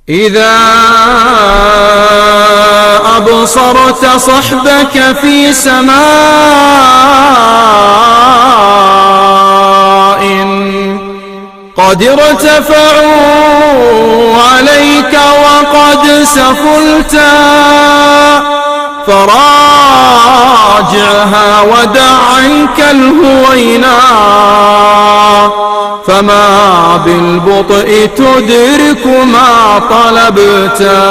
إذا أبصرت صحبك في سماء قد ارتفعوا عليك وقد سفلتا فراجعها ودع عنك الهوينا فما بالبطء تدرك ما طلبتا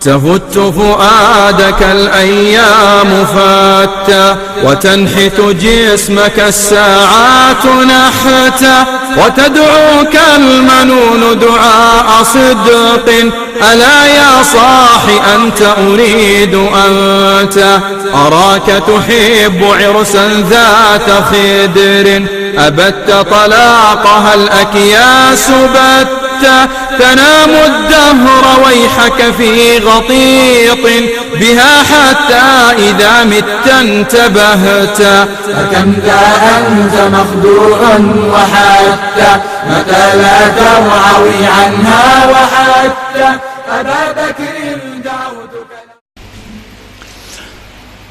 تفت فؤادك الأيام فاتا وتنحت جسمك الساعات نحتا وتدعوك المنون دعاء صدق ألا يا صاح أنت أريد أنت أراك تحب عرسا ذات خدر أبت طلاقها الأكياس بت تنام الدهر ويحك في غطيط بها حتى إذا مت انتبهت فكم ذا أنت مخدوع وحتى متى لا ترعوي عنها وحتى أبا بكر دعوتك.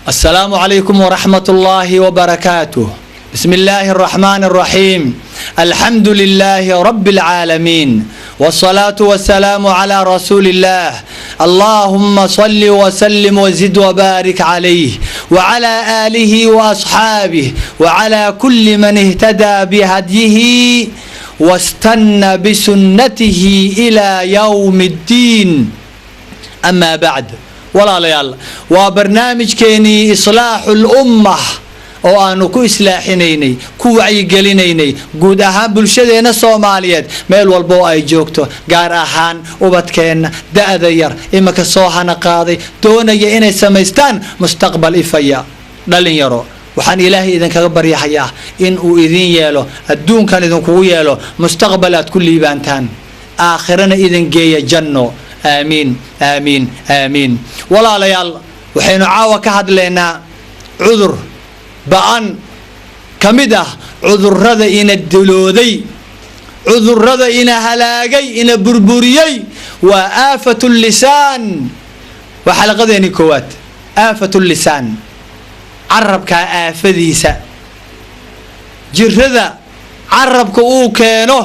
السلام عليكم ورحمة الله وبركاته. بسم الله الرحمن الرحيم. الحمد لله رب العالمين والصلاة والسلام على رسول الله. اللهم صل وسلم وزد وبارك عليه وعلى آله وأصحابه وعلى كل من اهتدى بهديه واستنى بسنته إلى يوم الدين. أما بعد ولا ليال وبرنامج كيني إصلاح الأمة oo aanu ku islaaxinaynay ku wacyigelinaynay guud ahaan bulshadeena Soomaaliyeed meel walba oo ay joogto gaar ahaan ubadkeena da'da yar imaka soo hana qaaday doonaya inay sameystaan mustaqbal ifaya dhalinyaro waxaan ilaahay idin kaga baryahayaa in uu idin yeelo adduunkan idin kugu yeelo mustaqbalaad ku liibaantaan aakhirana idin geeya janno aamiin aamiin aamiin walaalayaal waxaynu caawa ka hadlaynaa cudur ba'an kamid ah cudurrada ina dilooday cudurrada ina halaagay ina burburiyay waa aafatul lisaan wa xalaqadeeni koowaad aafatul lisaan carabka aafadiisa jirrada carabka uu keeno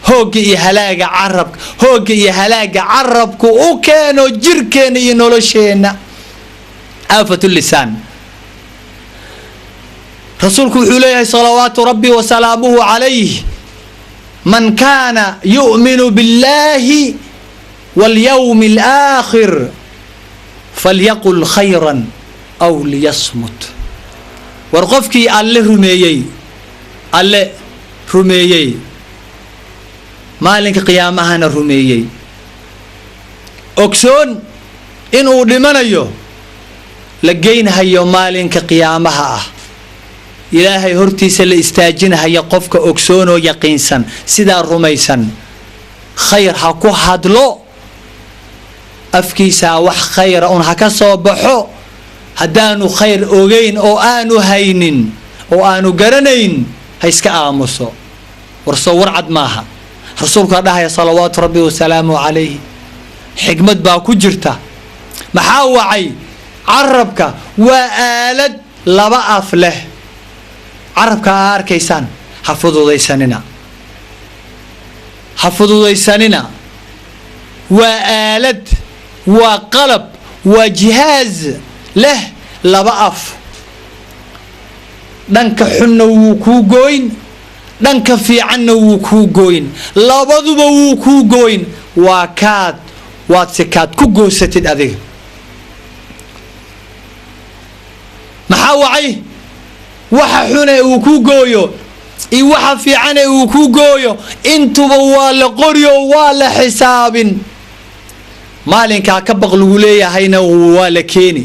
hooga iyo halaaga carabka hooga iyo halaaga carabku uu keeno jirkeena iyo nolosheena aafatul lisaan رسولك عليه صلوات ربي وسلامه عليه من كان يؤمن بالله واليوم الآخر فليقل خيرا أو ليصمت ورقفك الله رميي مالك قيامها رميي أكسون إنه لمن أيو لقينها يوم مالك قيامها إلهي هرتيس الاستاجنها يقفك أكسون ويقينسا سيدا رميسا خير هكو هدلو أفكيسا وح خير أون هكسو بحو هدانو خير أوغين أو آنو هينين أو آنو قرنين هيسك آمسو ورسو ورعد ماها رسولك الله صلوات ربي وسلامه عليه حكمة باكو جرتا محاوعي عربك وآلد لبا أفله عربك أركيسان حفظوا ذي سننا وآلد وقلب وجهاز له لبأف دنك حنا وكوغوين دنك في عنا وكوغوين لبضب وكوغوين وكاد واتسكاد كوغو ستد أذي محاوعي waxa xune uu ku gooyo iyo waxa fiican uu ku gooyo intuba waa la qoriyo waa la xisaabin maalinka ka baqlu leeyahayna waa la keeni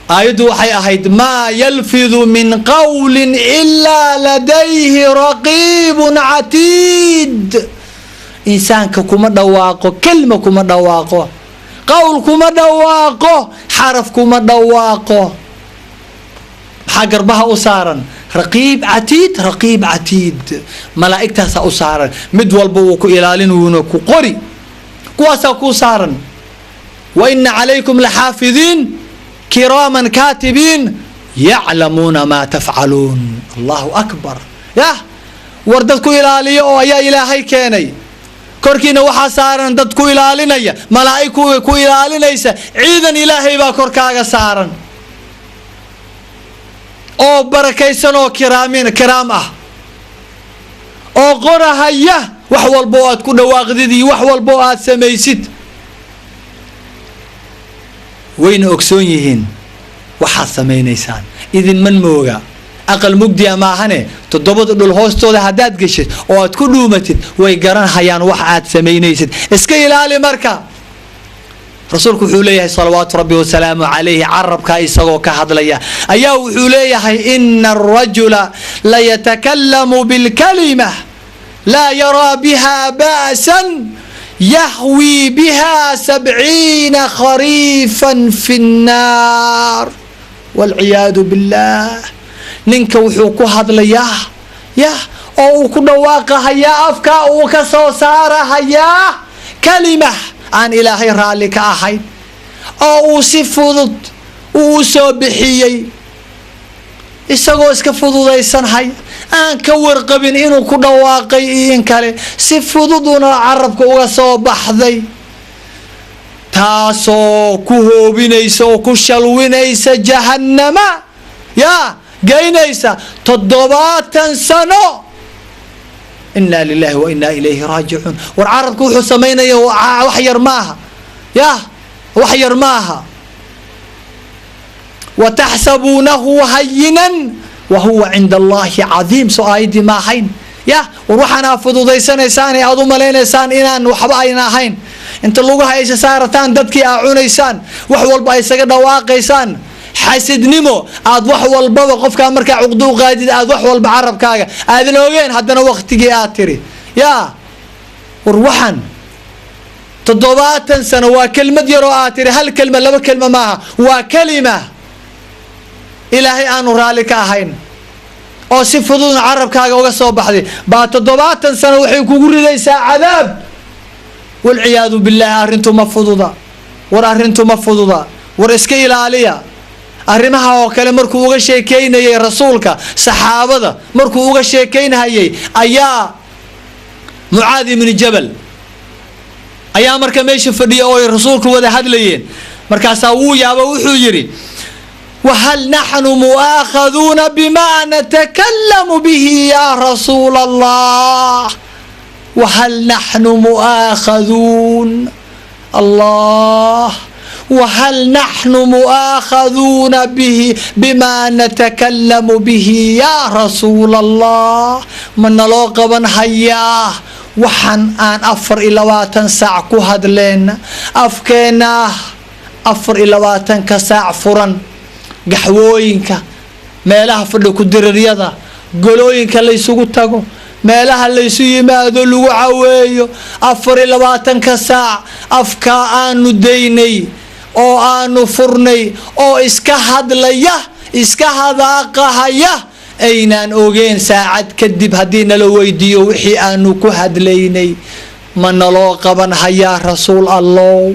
ayadu waxay ahayd ma yalfidu min qawlin illa ladayhi raqibun atid insaanka kuma dhawaaqo kelma kuma dhawaaqo qawl kuma dhawaaqo xaraf kuma dhawaaqo حجر بها أسارا raqiib catiid malaa'igtaasaa u saaran mid walba wuu ku ilaalin wuuna ku qori kuwaasaa kuu saaran wa ina calaykum laxaafidiin kiraaman kaatibiin yaclamuuna maa tafcaluun. allahu akbar. yah war dad ku ilaaliya oo ayaa ilaahay keenay korkiina waxaa saaran dad ku ilaalinaya malaa'ig ku ilaalinaysa ciidan ilaahay baa korkaaga saaran oo barakaysan oo kiraam ah oo qorahaya wax walba oo aad ku dhawaaqdid iyo wax walba oo aad samaysid wayna ogsoon yihiin waxaad samaynaysaan idinman mooga aqal mugdiya maahane 7 dhul hoostooda haddaad geshid oo aad ku dhuumatid way garanhayaan wax aad samaynaysid iska ilaali marka. rasuulku wuxuu leeyahay salawaatu rabbi wasalaamu calayhi carabkaa isagoo ka hadlaya ayaa wuxuu leeyahay ina arajula layatakallamu bilkalima laa yaraa biha ba'san yahwi biha 70 khariifan fi nnaar walciyaadu billah. ninka wuxuu ku hadlayaa oo uu ku dhawaaqahayaa afkaa uu ka soo saarahayaa kalima aan ilaahay raalli ka ahayn oo uu si fudud uu soo bixiyey isagoo iska fududaysanhay aan ka warqabin inuu ku dhawaaqay iyo in kale si fududuna carabka uga soo baxday taasoo ku hoobinaysa oo ku shalwinaysa jahannama geynaysa 70 sano. inaa lilahi wa inaa ilayhi raajicuun. war carabku wuxuu samaynaya wax yar maaha wax yar maaha. wataxsabuunahu hayinan wa huwa cinda allahi cadiim. soo aayadii ma ahayn war waxaana fududaysanaysaan aad u malaynaysaan inaan waxba ayna ahayn inta lagu haysa saarataan dadkii aa cunaysaan wax walba ay isaga dhawaaqaysaan xasidnimo aad wax walbaba qofkaa markaa cuqdo u qaadid aad wax walba carabkaaga aadan ogeen haddana waktigii aad tiri war waxaan 70 sano waa kelmad yaroo aad tiri hal kelma 2 kelma maaha waa kalima ilaahay aanu raalli ka ahayn oo si fududna carabkaaga uga soo baxday baa 70 sano waxay kugu ridaysaa cadaab walciyaadu billah. arrintu ma fududa war iska ilaaliya arrimaha oo kale markuu uga sheekeynayay rasuulka saxaabada markuu uga sheekeynayay ayaa Mucaad ibn Jabal ayaa marka meesha fadhiya oo rasuulku wada hadlayeen markaasaa wuu yaaba wuxuu yiri وهل نحن مؤاخذون بما نتكلم به يا رسول الله وهل نحن مؤاخذون الله وهل نحن مؤاخذون به بما نتكلم به يا رسول الله من لوقبا هياه وحن أن 24 ساعة كهدلين أفكينا 24 كساعة فرن gaxwooyinka meelaha fadhi ku diriyada golooyinka la isugu tago meelaha la isu yimaado lagu caweeyo 24 ka saac afka aanu daynay oo aanu furnay oo iska hadlaya iska hadaaqahaya aynaan ogeen saacad kadib haddii nala weydiiyo wixii aanu ku hadlaynay ma naloo qaban hayaa rasuul allah.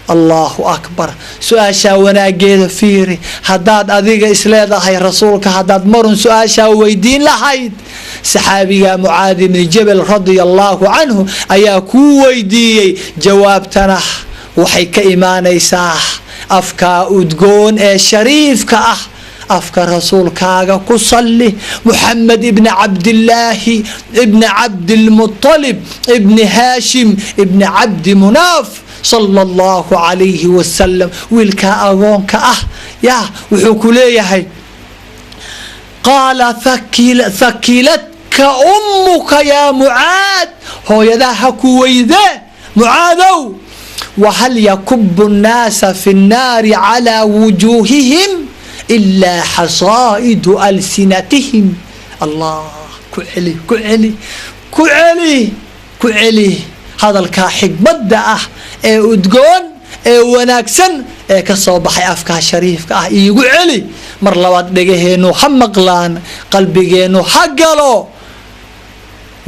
allahu akbar. su-aashaa wanaageeda fiiri haddaad adiga isleedahay rasuulka haddaad marun su-aashaa weydiin lahayd saxaabiga Mucaad ibn Jabal radia allahu canhu ayaa kuu weydiiyey jawaabtana waxay ka imaanaysaa afkaa udgoon ee shariifka ah afka rasuulkaaga ku salli Muhammad ibn Abdillahi ibn Abdilmuttalib ibn Hashim ibn Abdi Munaaf صلى الله عليه وسلم ويلكا أغونك وحوكو ليهي قال ثكلتك أمك يا معاذ هو يداهك ويذا معاذو وهل يكب الناس في النار على وجوههم إلا حصائد ألسنتهم. الله كعلي هذا الكاحق بدأ udgoon ee wanaagsan ee ka soo baxay afkaa shariifka ah iigu celi mar labaad dhegaheennu ha maqlaan qalbigeennu ha galo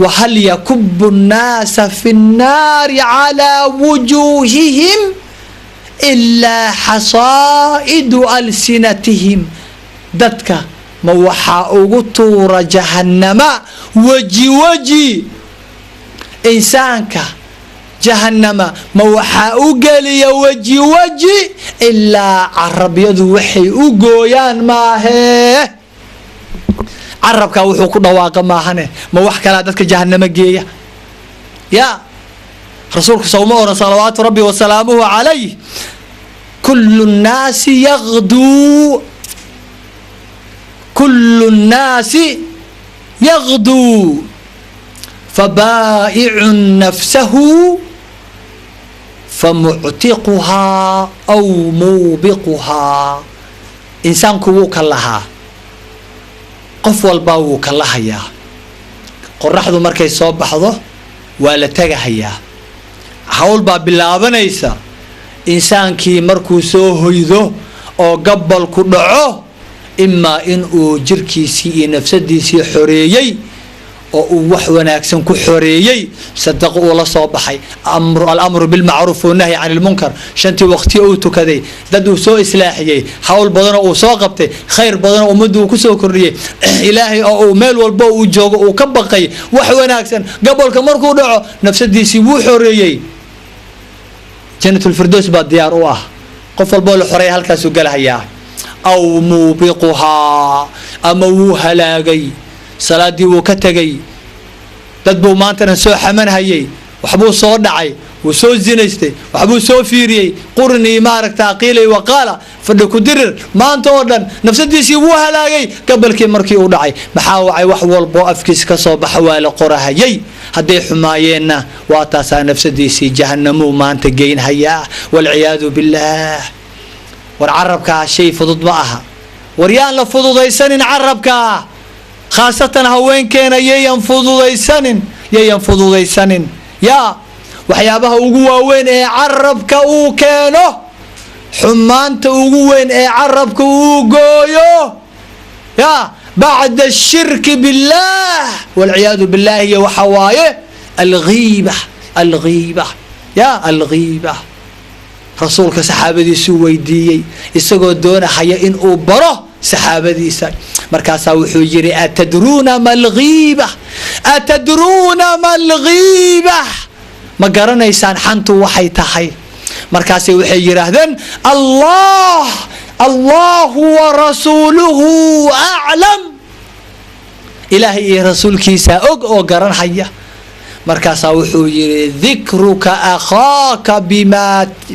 wahal yakubu nnaasa fi nnaari calaa wujuuhihim ilaa xasaa'idu alsinatihim dadka ma waxaa ugu tuura jahannama weji insaanka jahannama ma waxaa u geliya weji ilaa carabyadu waxay u gooyaan maahee carabkaa wuxuu ku dhawaaqa maahane ma wax kalaa dadka jahannama geeya ya rasuulku sawma oran salawaatu rabbi wasalaamuhu calayh kullu nnaasi yaqduu كل الناس يغدو فبائع نفسه فمعتقها أو موبقها إنسان كوك لها قف والباوك لها يا قرحضو مركي صوب بحضو ولا تجهيا حول باب اللعبنيسا إنسان كي مركو سوهيدو أو قبل كدعو إما إن جركيسي نفسديسي حريي أو wax wanaagsan ku xoreeyay sadaqo wala soo baxay al-amru bil ma'ruf wa nahy 'anil munkar shantii waqti uu tukaday dad uu soo islaaxiyay hawl badan oo soo qabtay khayr badan oo ummaddu ku soo kordhiyay ilaahay oo meel walba uu joogo uu ka baqay wax wanaagsan gobolka markuu dhaco nafsadiisii wuu xoreeyay jannatul firdaws baa diyaar u ah qof walba la xoreeyay halkaas uu galahayaa أو موبقها أما وهلاقي صلاتي وكتجي تدبو ما أنت نسوي حمن هيي وحبو صور دعي وسو زينستي وحبو سو فيري قرني مارك تعقيلي وقال فدك درر ما أنت ودن نفس الديسي وهلاقي قبل كي مركي ودعي محاوعي وحول بو أفكيس كصوب حوالي قرها هيي هدي حماينا واتاسا نفس الديسي جهنم ما أنت جين هيا والعياذ بالله والعربك شيء فضض معها وريان لفضض يسنن عربك خاصة هوين كان ينفض يسنن يا وحيابها وقوة وين عربك وكانه حمانت وقوين عربك وقويو يا بعد الشرك بالله والعياذ بالله يا وحوايه الغيبة يا الغيبة رسولك صحابتي سويديي isagoo doonaya in uu baro saxaabadiisa markaas wuxuu yiri atadruna mal ghiba ma garanaysaan xantu waxay tahay markaas waxay yiraahdeen Allah wa rasuluhu a'lam ilaahi iyo rasuulkiisa og oo garanaya markaas wuxuu yiri dhikruka akhaka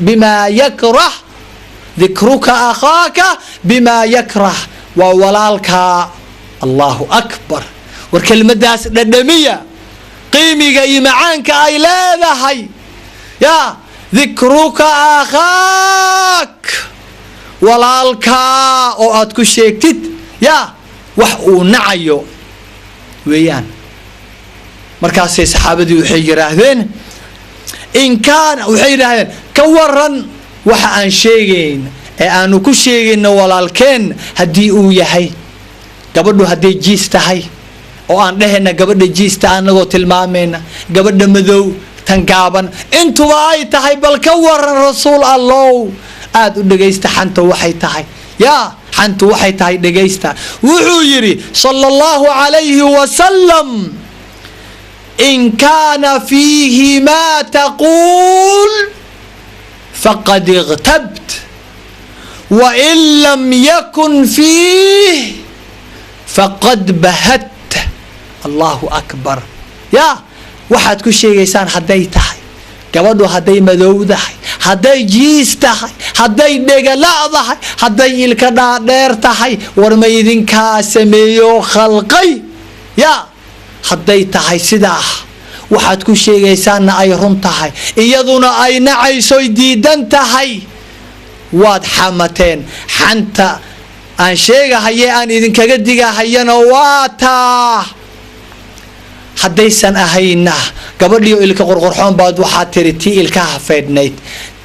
bima yakrah ذكرك أخاك بما يكره وولالك الله أكبر والكلمة داس ندمية قيمي أي معانك أي لا هي يا ذكرك أخاك ولالك أو أتكو شيكتت يا وحو نعيو ويان مركز صحابتي وحيراهدين إن كان وحيراهدين كورن waxa aan sheegayn ee aanu ku sheegayno walaalkeen hadii uu yahay gabadhu hadii jiis tahay oo aan dhehna gabadha jiista anagoo tilmaamayna gabadha madow tan gaaban intuba ay tahay bal ka waran rasuul allah aad u dhageysta xanta waxay tahay ya xantu waxay tahay dhageysta wuxuu yiri sallallahu alayhi wa sallam in kana fihi ma taqul فقد اغتبت وإن لم يكن فيه فقد بهت الله أكبر يا واحد كل شيء يسان حدي تحي كبدو حدي مدو تحي حدي جيس تحي حدي دقلاء تحي حدي الكدا دير تحي ورميدين كاسميو خلقي يا حدي تحي سداح waxaad ku sheegaysaana ay run tahay iyaduna ay nacayso diidan tahay waad xamateen xanta aan sheegahay aan idinkaga digahayana waata haddaysan ahayna gabadhiyo ilka qorqorxoon baad waxaad tiri tii ilka hafeednayd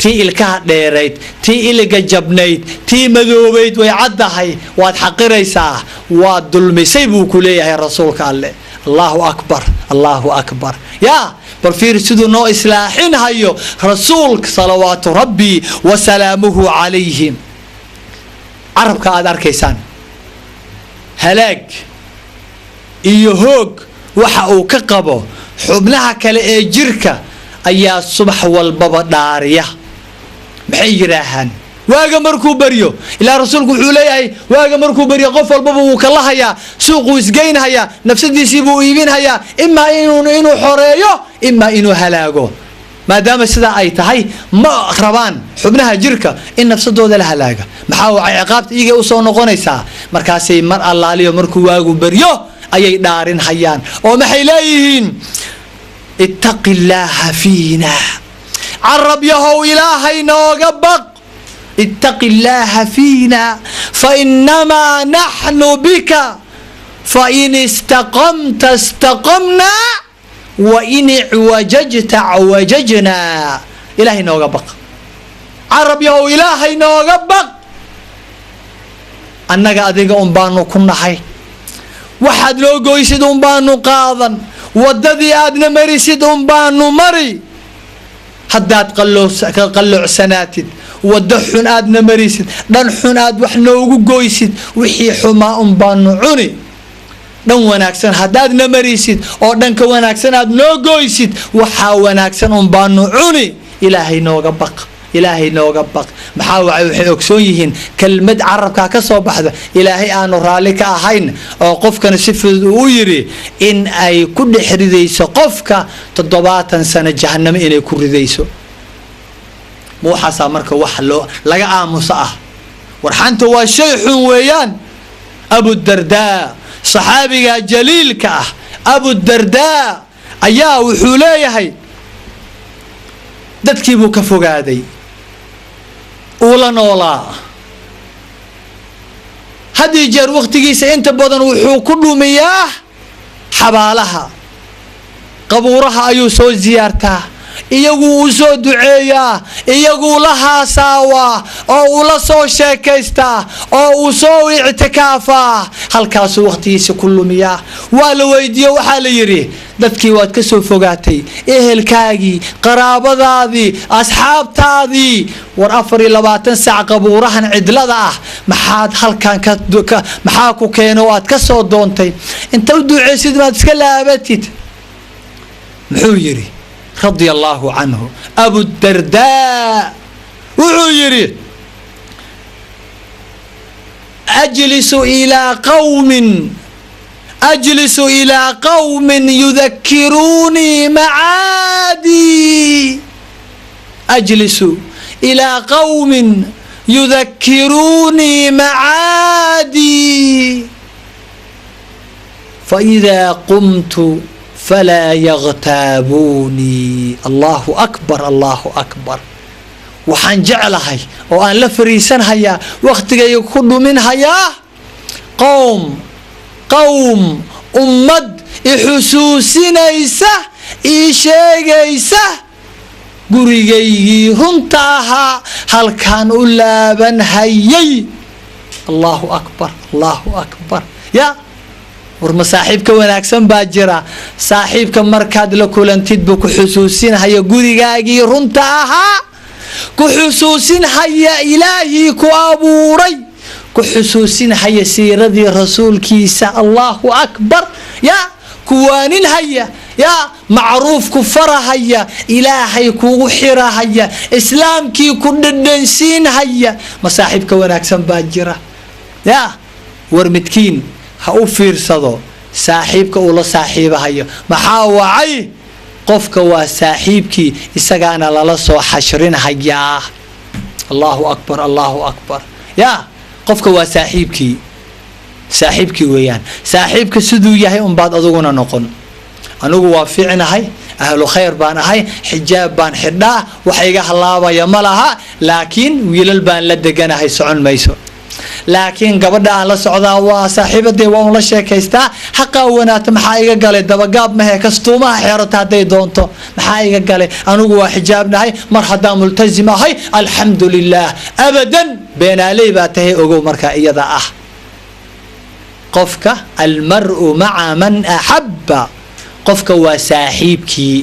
tii ilkaha dheerayd tii iliga jabnayd tii madoobayd way caddahay waad xaqiraysaa waad dulmisay buu ku leeyahay rasuulka alle allahu akbar allahu akbar yaa bal fiir siduu noo islaaxin hayo rasuulka salawaatu rabbi wasalaamuhu calayhi carabka aad arkaysaan halaag iyo hoog waxa uu ka qabo xubnaha kale ee jirka ayaa subax walbaba dhaariya maxay yiraahaan waaga markuu bariyo ilaa rasuulku wuxuu leeyahay waaga markuu bariyo qof walbaba wuu kala hayaa suuqu isgeynhayaa nafsadiisii buu iibinhayaa imaa inuu xoreeyo imaa inuu halaago maadaama sidaa ay tahay ma rabaan xubnaha jirka in nafsadooda la halaaga maxaa wacay ciqaabta iyaga u soo noqonaysaa markaasay mar allaaliyo markuu waagu bariyo ayay dhaarin hayaan oo maxay leeyihiin ittaqi illaaha fiina carab yahow ilaahay nooga baq ittaqi illaaha fiina fainamaa naxnu bika fain istaqamta istaqamnaa wain icwajajta cwajajnaa ilaahay nooga baq carab yahow ilaahay nooga baq annaga adiga un baanu ku nahay waxaad noo goysid un baanu qaadan waddadii aadna marisid un baanu mari haddaad qallocsanaatid waddo xun aadna marisid dhan xun aad wax noogu goysid wixii xumaa un baanu cuni dhan wanaagsan haddaadna marisid oo dhanka wanaagsan aad noo goysid waxaa wanaagsan un baanu cuni ilaahay nooga baq ilaahay nooga baq maxaa wacay waxay ogsoon yihiin kelmad carabkaa ka soo baxda ilaahay aanu raalli ka ahayn oo qofkana si fudud uu yidhi in ay ku dhex ridayso qofka 70 sano jahannamo inay ku ridayso muuxaasaa marka wax laga aamusa ah warxanta waa shay xun weeyaan abudardaa saxaabiga jaliilka ah abudardaa ayaa wuxuu leeyahay dadkii buu ka fogaaday uu la noolaa haddii jeer wakhtigiisa inta badan wuxuu ku dhumiyaa xabaalaha qabuuraha ayuu soo ziyaartaa iyaguu u soo duceeyaa iyaguu la haasaawaa oo uu la soo sheekaystaa oo uu soo ictikaafaa halkaasuu wakhtigiisa ku lumiyaa waa la weydiiye waxaa la yidhi dadkii waad ka soo fogaatay ehelkaagii qaraabadaadii asxaabtaadii war 24 saac qabuurahan cidlada ah maxaad halkan maxaa ku keeno aad ka soo doontay inta u duceysid maad iska laabatid muxuu yidhi رضي الله عنه أبو الدرداء وعيري أجلس إلى قوم يذكروني معادي أجلس إلى قوم يذكروني معادي فإذا قمت فلا يغتابوني الله أكبر الله أكبر وحان جعلهاي وأن لفريسان هيا وقتك يكون من هيا قوم أمد إحسوسينيسة إيشيغيسة قريغي هنتاها هل كان أولابا هيي الله أكبر الله أكبر يا warma saaxiibka wanaagsan baa jira saaxiibka markaad la kulantid buu ku xusuusin haya gurigaagii runta ahaa ku xusuusin haya ilaahii ku abuuray ku xusuusin haya siiradii rasuulkiisa allahu akbar ya kuwaanin haya ya macruuf ku farahaya ilaahay kugu xirahaya islaamkii ku dhadhansiin haya ma saaxiibka wanaagsan baa jira ya war midkiin ha u fiirsado saaxiibka uu la saaxiibahayo maxaa wacay qofka waa saaxiibkii isagaana lala soo xashrinhayaa allahu akbar ya qofka waa saaxiibkii weeyaan saaxiibka siduu yahay unbaad aduguna noqon anigu waa fiicnahay ahlu khayr baan ahay xijaab baan xidhaa wax iga halaabaya ma laha laakiin wiilal baan la deganahay socon mayso laakiin gabadha aan la socdaa waa saaxiibadee waa un la sheekaystaa xaqaa wanaagta maxaa iga galay dabagaab mahe kastuumaha xeerata hadday doonto maxaa iga galay anigu waa xijaabnahay mar haddaan multazim ahay alxamdu lilah abadan beenaaley baa tahay ogow markaa iyada ah qofka almar'u maca man axabba qofka waa saaxiibkii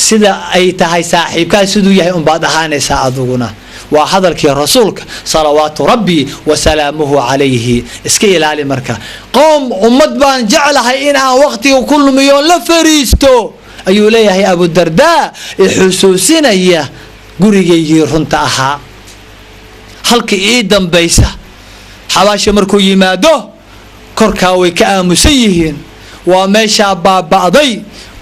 sida ay tahay saaxiibkaa siduu yahay unbaad ahaanaysaa aduguna waa hadalkii rasuulka salawaatu rabbi wasalaamuhu calayhi iska ilaali marka qoom ummad baan jeclahay in aan waqtiga ku lumiyo la fariisto ayuu leeyahay abudardaa ixusuusinaya gurigaygii runta ahaa halka ii dambaysa xabaasha markuu yimaado korkaa way ka aamusan yihiin waa meeshaa baaba'day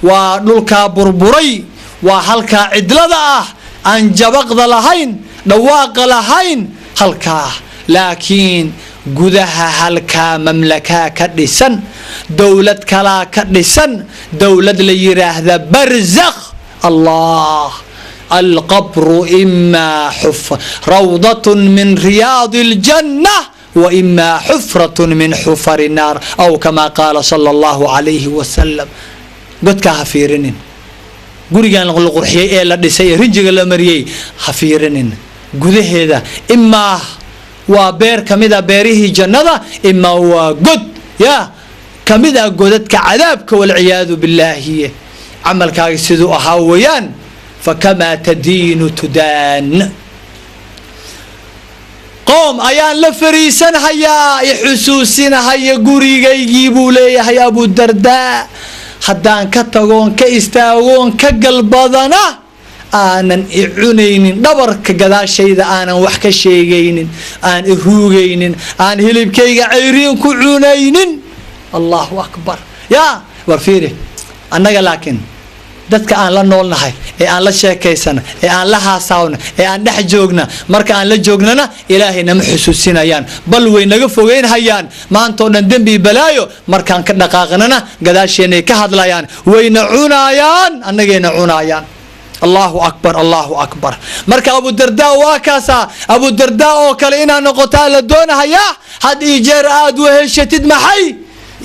waa dhulkaa burburay waa halkaa cidlada ah aan jabaqda lahayn dhawaaqa lahayn halkaa laakiin gudaha halkaa mamlakaa ka dhisan dowlad kalaa ka dhisan dowlad la yiraahda barzakh allah alqabru imaa rawdatun min riyaadi aljanna وإما حفرة من حفر النار أو كما قال صلى الله عليه وسلم قد كهفيرنين قريان القرحية إلا دسي رجع الأمرية هفيرنين قد هذا إما وبير كمدا بيره جنة إما هو قد يا كمدا قدت كعذابك والعياذ بالله عمل كايسدو أهاويان فكما تدين تدان qoom ayaan la fariisanahayaa ixusuusinahaya gurigaygii buu leeyahay abudardaa haddaan ka tagoon ka istaagoon ka galbadana aanan i cunaynin dhabarka gadaashayda aanan wax ka sheegaynin aan i ruugaynin aan hilibkayga cayriin ku cunaynin allahu akbar yaa war fiiri annaga laakiin dadka aan la noolnahay ee aan la sheekaysana ee aan la haasaawna ee aan dhex joogna marka aan la joognana ilaahay nama xusuusinayaan bal way naga fogeynhayaan maantoo dhan dembi balaayo markaan ka dhaqaaqnana gadaasheenay ka hadlayaan wayna cunaayaan annagayna cunaayaan allahu akbar allahu akbar marka abudardaa waa kaasaa abudardaa oo kale inaad noqotaa la doonahayaa had ii jeer aad weheshatid maxay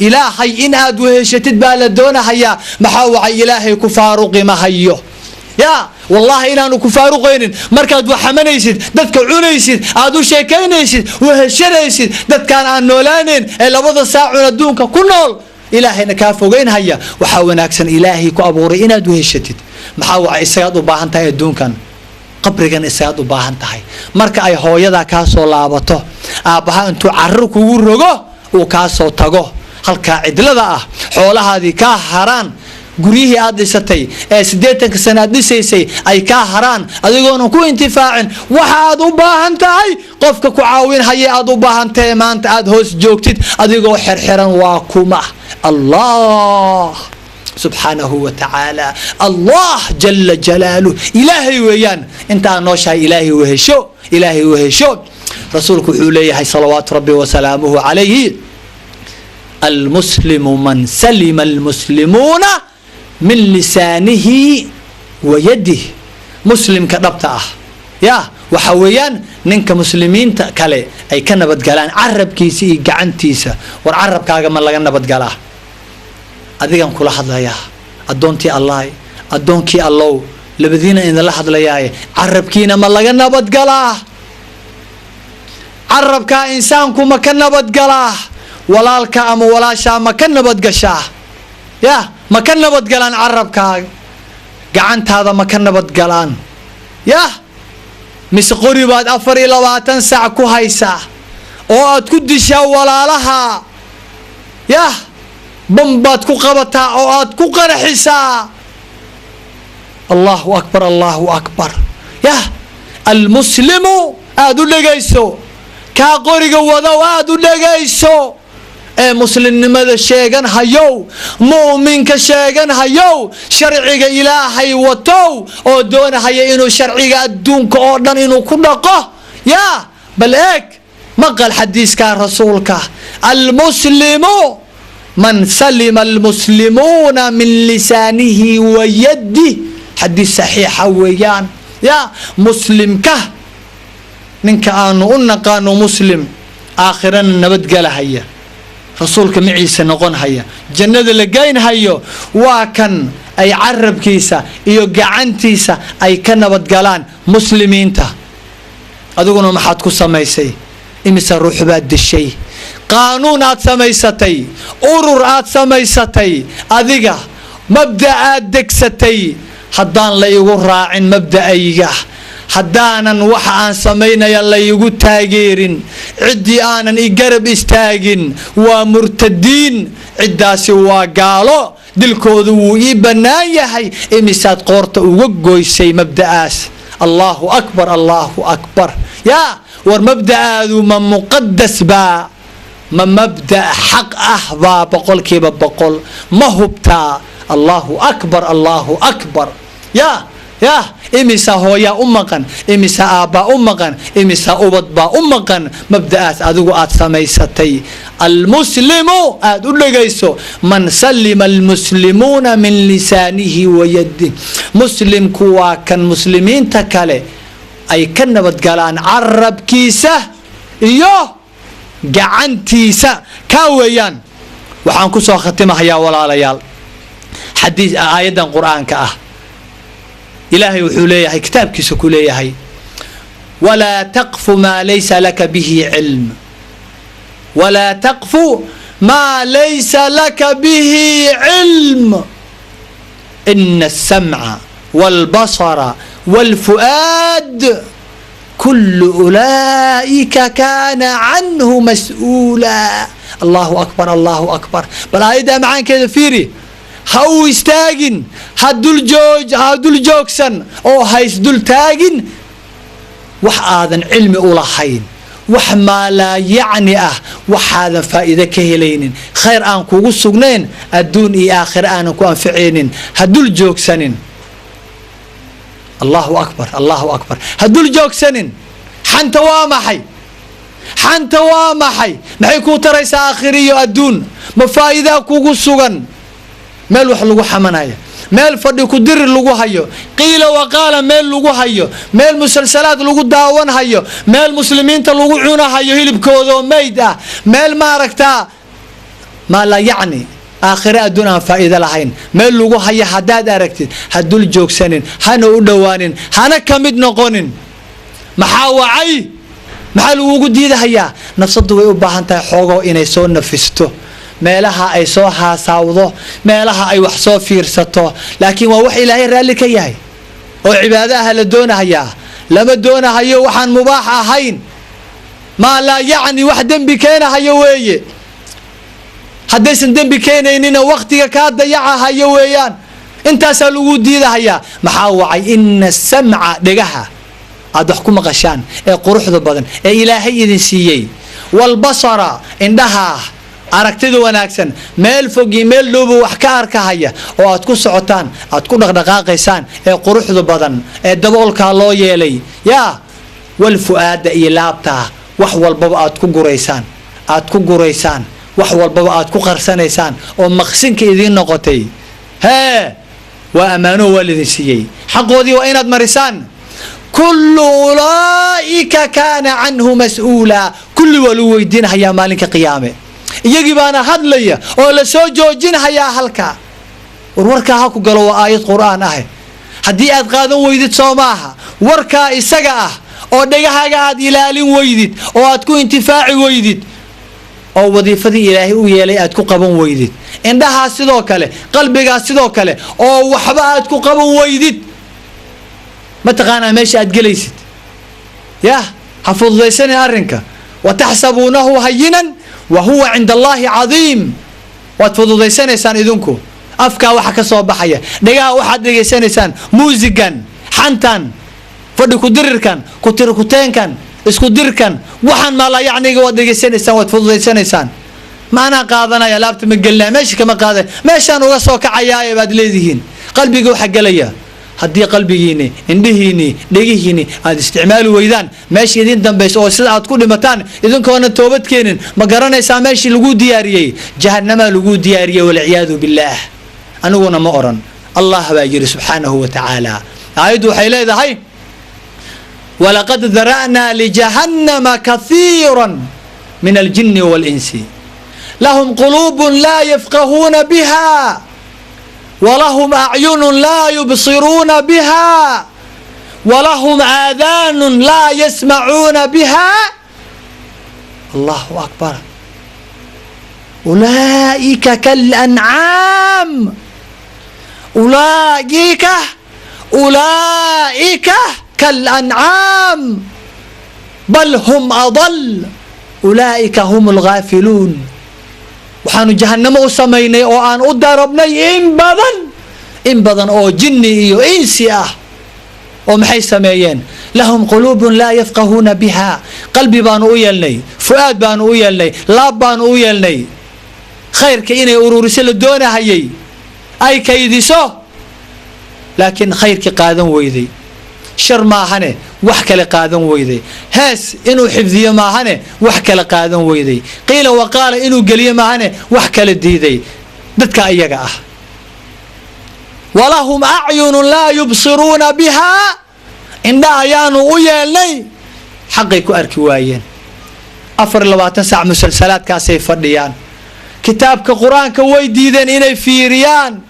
ilaahay in aad weheshatid baa la doonahayaa maxaa wacay ilaahay ku faaruqi mahayo yaa wallahi inaanu ku faaruqaynin markaad waxamanaysid dadka cunaysid aad u sheekaynaysid weheshanaysid dadkaan aan noolaanayn ee labada saacun adduunka ku nool ilaahayna kaa fogeynhaya waxaa wanaagsan ilaahay ku abuuray inaad weheshatid maxaa wacay isagaad u baahan tahay adduunkan qabrigan isagaad u baahan tahay marka ay hooyadaa kaa soo laabato aabbaha intuu carar kugu rogo uu kaa soo tago halkaa cidlada ah xoolahaadii kaa haraan guryihii aad dhisatay ee 80 sano aad dhisaysay ay kaa haraan adigoona ku intifaacin waxa aad u baahan tahay qofka ku caawin haya aad u baahan tahay maanta aad hoos joogtid adigoo xirxiran waa kuma allah subhanahu wa ta'ala allah jalla jalaaluhu ilaahay weeyaan inta aan nooshahay ilaahay wehesho rasuulku wuxuu leeyahay salawaatu rabbi wa salaamuhu alayhi المسلم من سلم المسلمون من لسانه ويده مسلم كدبته يا وحويان ننك مسلمين كله أي كنبت قالان عرب كيسي قعنتيسا والعرب كاغا من لغا نبت قاله أذيقان كل حد لا يا أدونتي الله أدونكي الله لبذين إن الله حد لا يا عرب كينا من لغا نبت قاله عرب كا إنسانكو ما كان نبت قاله walaalka ama walaashaa ma ka nabad gashaa yaa ma ka nabad galaan carabkaaga gacantaada ma ka nabad galaan yaa mise qori baad 24 saac ku haysaa oo aad ku dishaa walaalaha yaa bambaad ku qabataa oo aad ku qaraxisaa allahu akbar yaa almuslimu aad u dhagayso kaa qoriga wada aad u dhagayso ee muslimnimada sheegan hayow muuminka sheegan hayow sharciga ilaahay watow oo doonahaya inuu sharciga adduunka oo dhan inuu ku dhaqo yaa bal eeg maqal xadiiska rasuulka almuslimu man salima almuslimuuna min lisaanihi wa yadihi xadiis saxiixa weeyaan yaa muslimka ninka aanu u naqaano muslim aakhirana nabadgelahaya rasuulka maciisa noqon haya jannada la geyn hayo waa kan ay carabkiisa iyo gacantiisa ay ka nabadgalaan muslimiinta. adiguna maxaad ku samaysay? imisa ruux baad dishay, qaanuun aad samaysatay, urur aad samaysatay, adiga mabda aad degsatay. haddaan la igu raacin mabda'ayga, haddaanan waxa aan samaynaya la igu taageerin, ciddii aanan i garab istaagin waa murtadiin, ciddaasi waa gaalo, dilkoodu wuu ii bannaan yahay. imisaad qoorta uga goysay mabda'aas? allahu akbar, allahu akbar. yaa war mabda'aadu ma muqadas baa? ma mabda' xaq ah baa? boqolkiiba boqol ma hubtaa? allahu akbar, allahu akbar. yaa imisa hooyaa u maqan, imisa aabbaa u maqan, imisa ubad baa u maqan mabda'aas adigu aad samaysatay. almuslimu aad u dhegayso, man salima almuslimuuna min lisaanihi wa yadih. muslimku waa kan muslimiinta kale ay ka nabadgalaan carabkiisa iyo gacantiisa. kaa weeyaan waxaan ku soo khatimahayaa walaalayaal xadiis aayadan qur'aanka ah. ilaahay wuxuu leeyahay kitaabkiisa ku leeyahay walaa taqfu maa laysa laka bihi cilm, walaa taqfu maa laysa laka bihi cilm, ina الsamca wاlbasara wاlfu'aad kullu ulaa'ika kaana canhu mas'uula. allahu akbar, allahu akbar. bal aayaddaa macaankeeda fiiri. ha uu istaagin, ha dul joogsan oo hays dul taagin wax aadan cilmi u lahayn, wax maalaa yacni ah, waxaadan faa'iide ka helaynin, khayr aan kugu sugnayn, adduun iyo aakhira aanan ku anficaynin. ha dul joogsanin. allahu akbar, allahu akbar. ha dul joogsanin. xanta waa maxay? xanta waa maxay? maxay kuu taraysaa aakhira iyo adduun? ma faa'iidaa kugu sugan? meel wax lagu xamanaya, meel fadhi ku dirir lagu hayo, qiila waqaala meel lagu hayo, meel musalsalaad lagu daawan hayo, meel muslimiinta lagu cunahayo hilibkooda oo mayd ah, meel maaragtaa maa la yacni aakhire adduun aan faa'iido lahayn meel lagu hayo haddaad aragtid ha dul joogsanin, hana u dhowaanin, hana ka mid noqonin. maxaa wacay? maxaa lagugu diidahayaa? nafsadu way u baahan tahay xoogoo inay soo nafisto, meelaha ay soo haasaawdo, meelaha ay wax soo fiirsato. laakiin waa wax ilaahay raalli ka yahay oo cibaado ah la doonahayaa. lama doonahayo waxaan mubaax ahayn, maa laa yacni wax dembi keenahayo weeye. haddaysan dembi keenaynina waktiga kaa dayacahayo weeyaan. intaasaa lagu diidahayaa. maxaa wacay? ina asamca, dhegaha aad wax ku maqashaan ee quruxda badan ee ilaahay idin siiyey, walbasara, indhaha aragtida wanaagsan, meel fogi meel dhowba wax ka arkahaya oo aad ku socotaan, aad ku dhaqdhaqaaqaysaan, ee quruxda badan ee daboolkaa loo yeelay. yaa walfu'aada, iyo laabtaa, wax walbaba aad ku guraysaan, wax walbaba aad ku qarsanaysaan oo maqsinka idiin noqotay. hee waa ammaano, waa lidin siiyey, xaqoodii waa inaad marisaan. kullu ulaa'ika kaana canhu mas'uula. kulli waa lagu weydiinahayaa maalinka qiyaame. iyagii baana hadlaya oo la soo joojinhayaa halkaa. warkaa ha ku galo, waa aayad qur'aan ah. haddii aad qaadan weydid soo maaha warkaa isaga ah, oo dhegahaaga aad ilaalin weydid, oo aad ku intifaaci weydid, oo wadiifadii ilaahay u yeelay aad ku qaban weydid, indhahaas sidoo kale, qalbigaas sidoo kale, oo waxba aad ku qaban weydid, mataqaanaa meesha aad gelaysid. yah ha fududaysanin arrinka. wataxsabuunahu hayinan wa huwa cinda allaahi cadiim. waad fududaysanaysaan idinku, afkaa waxa ka soo baxaya, dhegaha waxaad dhegaysanaysaan muusigan, xantan, fadhi ku dirirkan, kutirkuteenkan, isku dirkan, waxaan maalaa yacniga waad dhegaysanaysaan, waad fududaysanaysaan. maanaa qaadanaya, laabta ma gelinaya, meesha kama qaaday, meeshaan uga soo kacayaaye baad leedihiin. qalbiga waxa gelaya. haddii qalbigiini, indhihiini, dhegihiini aad isticmaali weydaan, meesha idin dambaysa oo sida aad ku dhimataan idinkoona toobad keenin, ma garanaysaa meeshii lagu diyaariyey? jahanamaa lagu diyaariyey, walciyaadu billaah. aniguna ma oran, allah baa yiri subxaanahu wa tacaala. aayaddu waxay leedahay walaqad dara'naa lijahannama kaiiran من الجن والإنس لهم قلوب لا يفقهون بها ولهم أعين لا يبصرون بها ولهم آذان لا يسمعون بها. الله أكبر. أولئك كالأنعام أولئك كالأنعام بل هم أضل أولئك هم الغافلون. waxaanu jahannamo u samaynay oo aan u darabnay in badan oo jinni iyo insi ah oo maxay sameeyeen lahum quluubun laa yafqahuuna biha qalbi baanu u yeelnay fu'aad baanu u yeelnay laab baanu u yeelnay khayrka inay ururiso la doonahayay ay kaydiso laakiin khayrkii qaadan weyday shar maahane wax kale qaadan weyday hees inuu xifdiyo maahane wax kale qaadan weyday qiila waqaala inuu geliyo maahane wax kale diiday dadka ayaga ah. walahum acyunun laa yubsiruuna bihaa indhaha ayaanu u yeelnay xaqay ku arki waayeen 24 saac musalsalaadkaasay fadhiyaan kitaabka qur-aanka way diideen inay fiiriyaan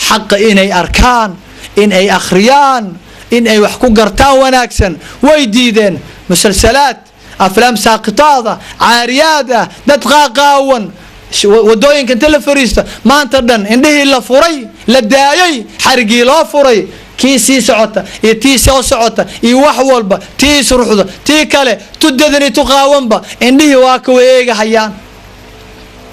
xaqa inay arkaan in ay akhriyaan in ay wax ku gartaan wanaagsan way diideen musalsalaad aflaam saaqitaada caariyaada dad qaaqaawan wadooyinka inta la fariista maanta dhan indhihii la furay la daayay xarigii loo furay kii sii socota iyo tii soo socota iyo wax walba tii suruxda tii kale tudadani tuqaawanba indhihii waa ka weegahayaan.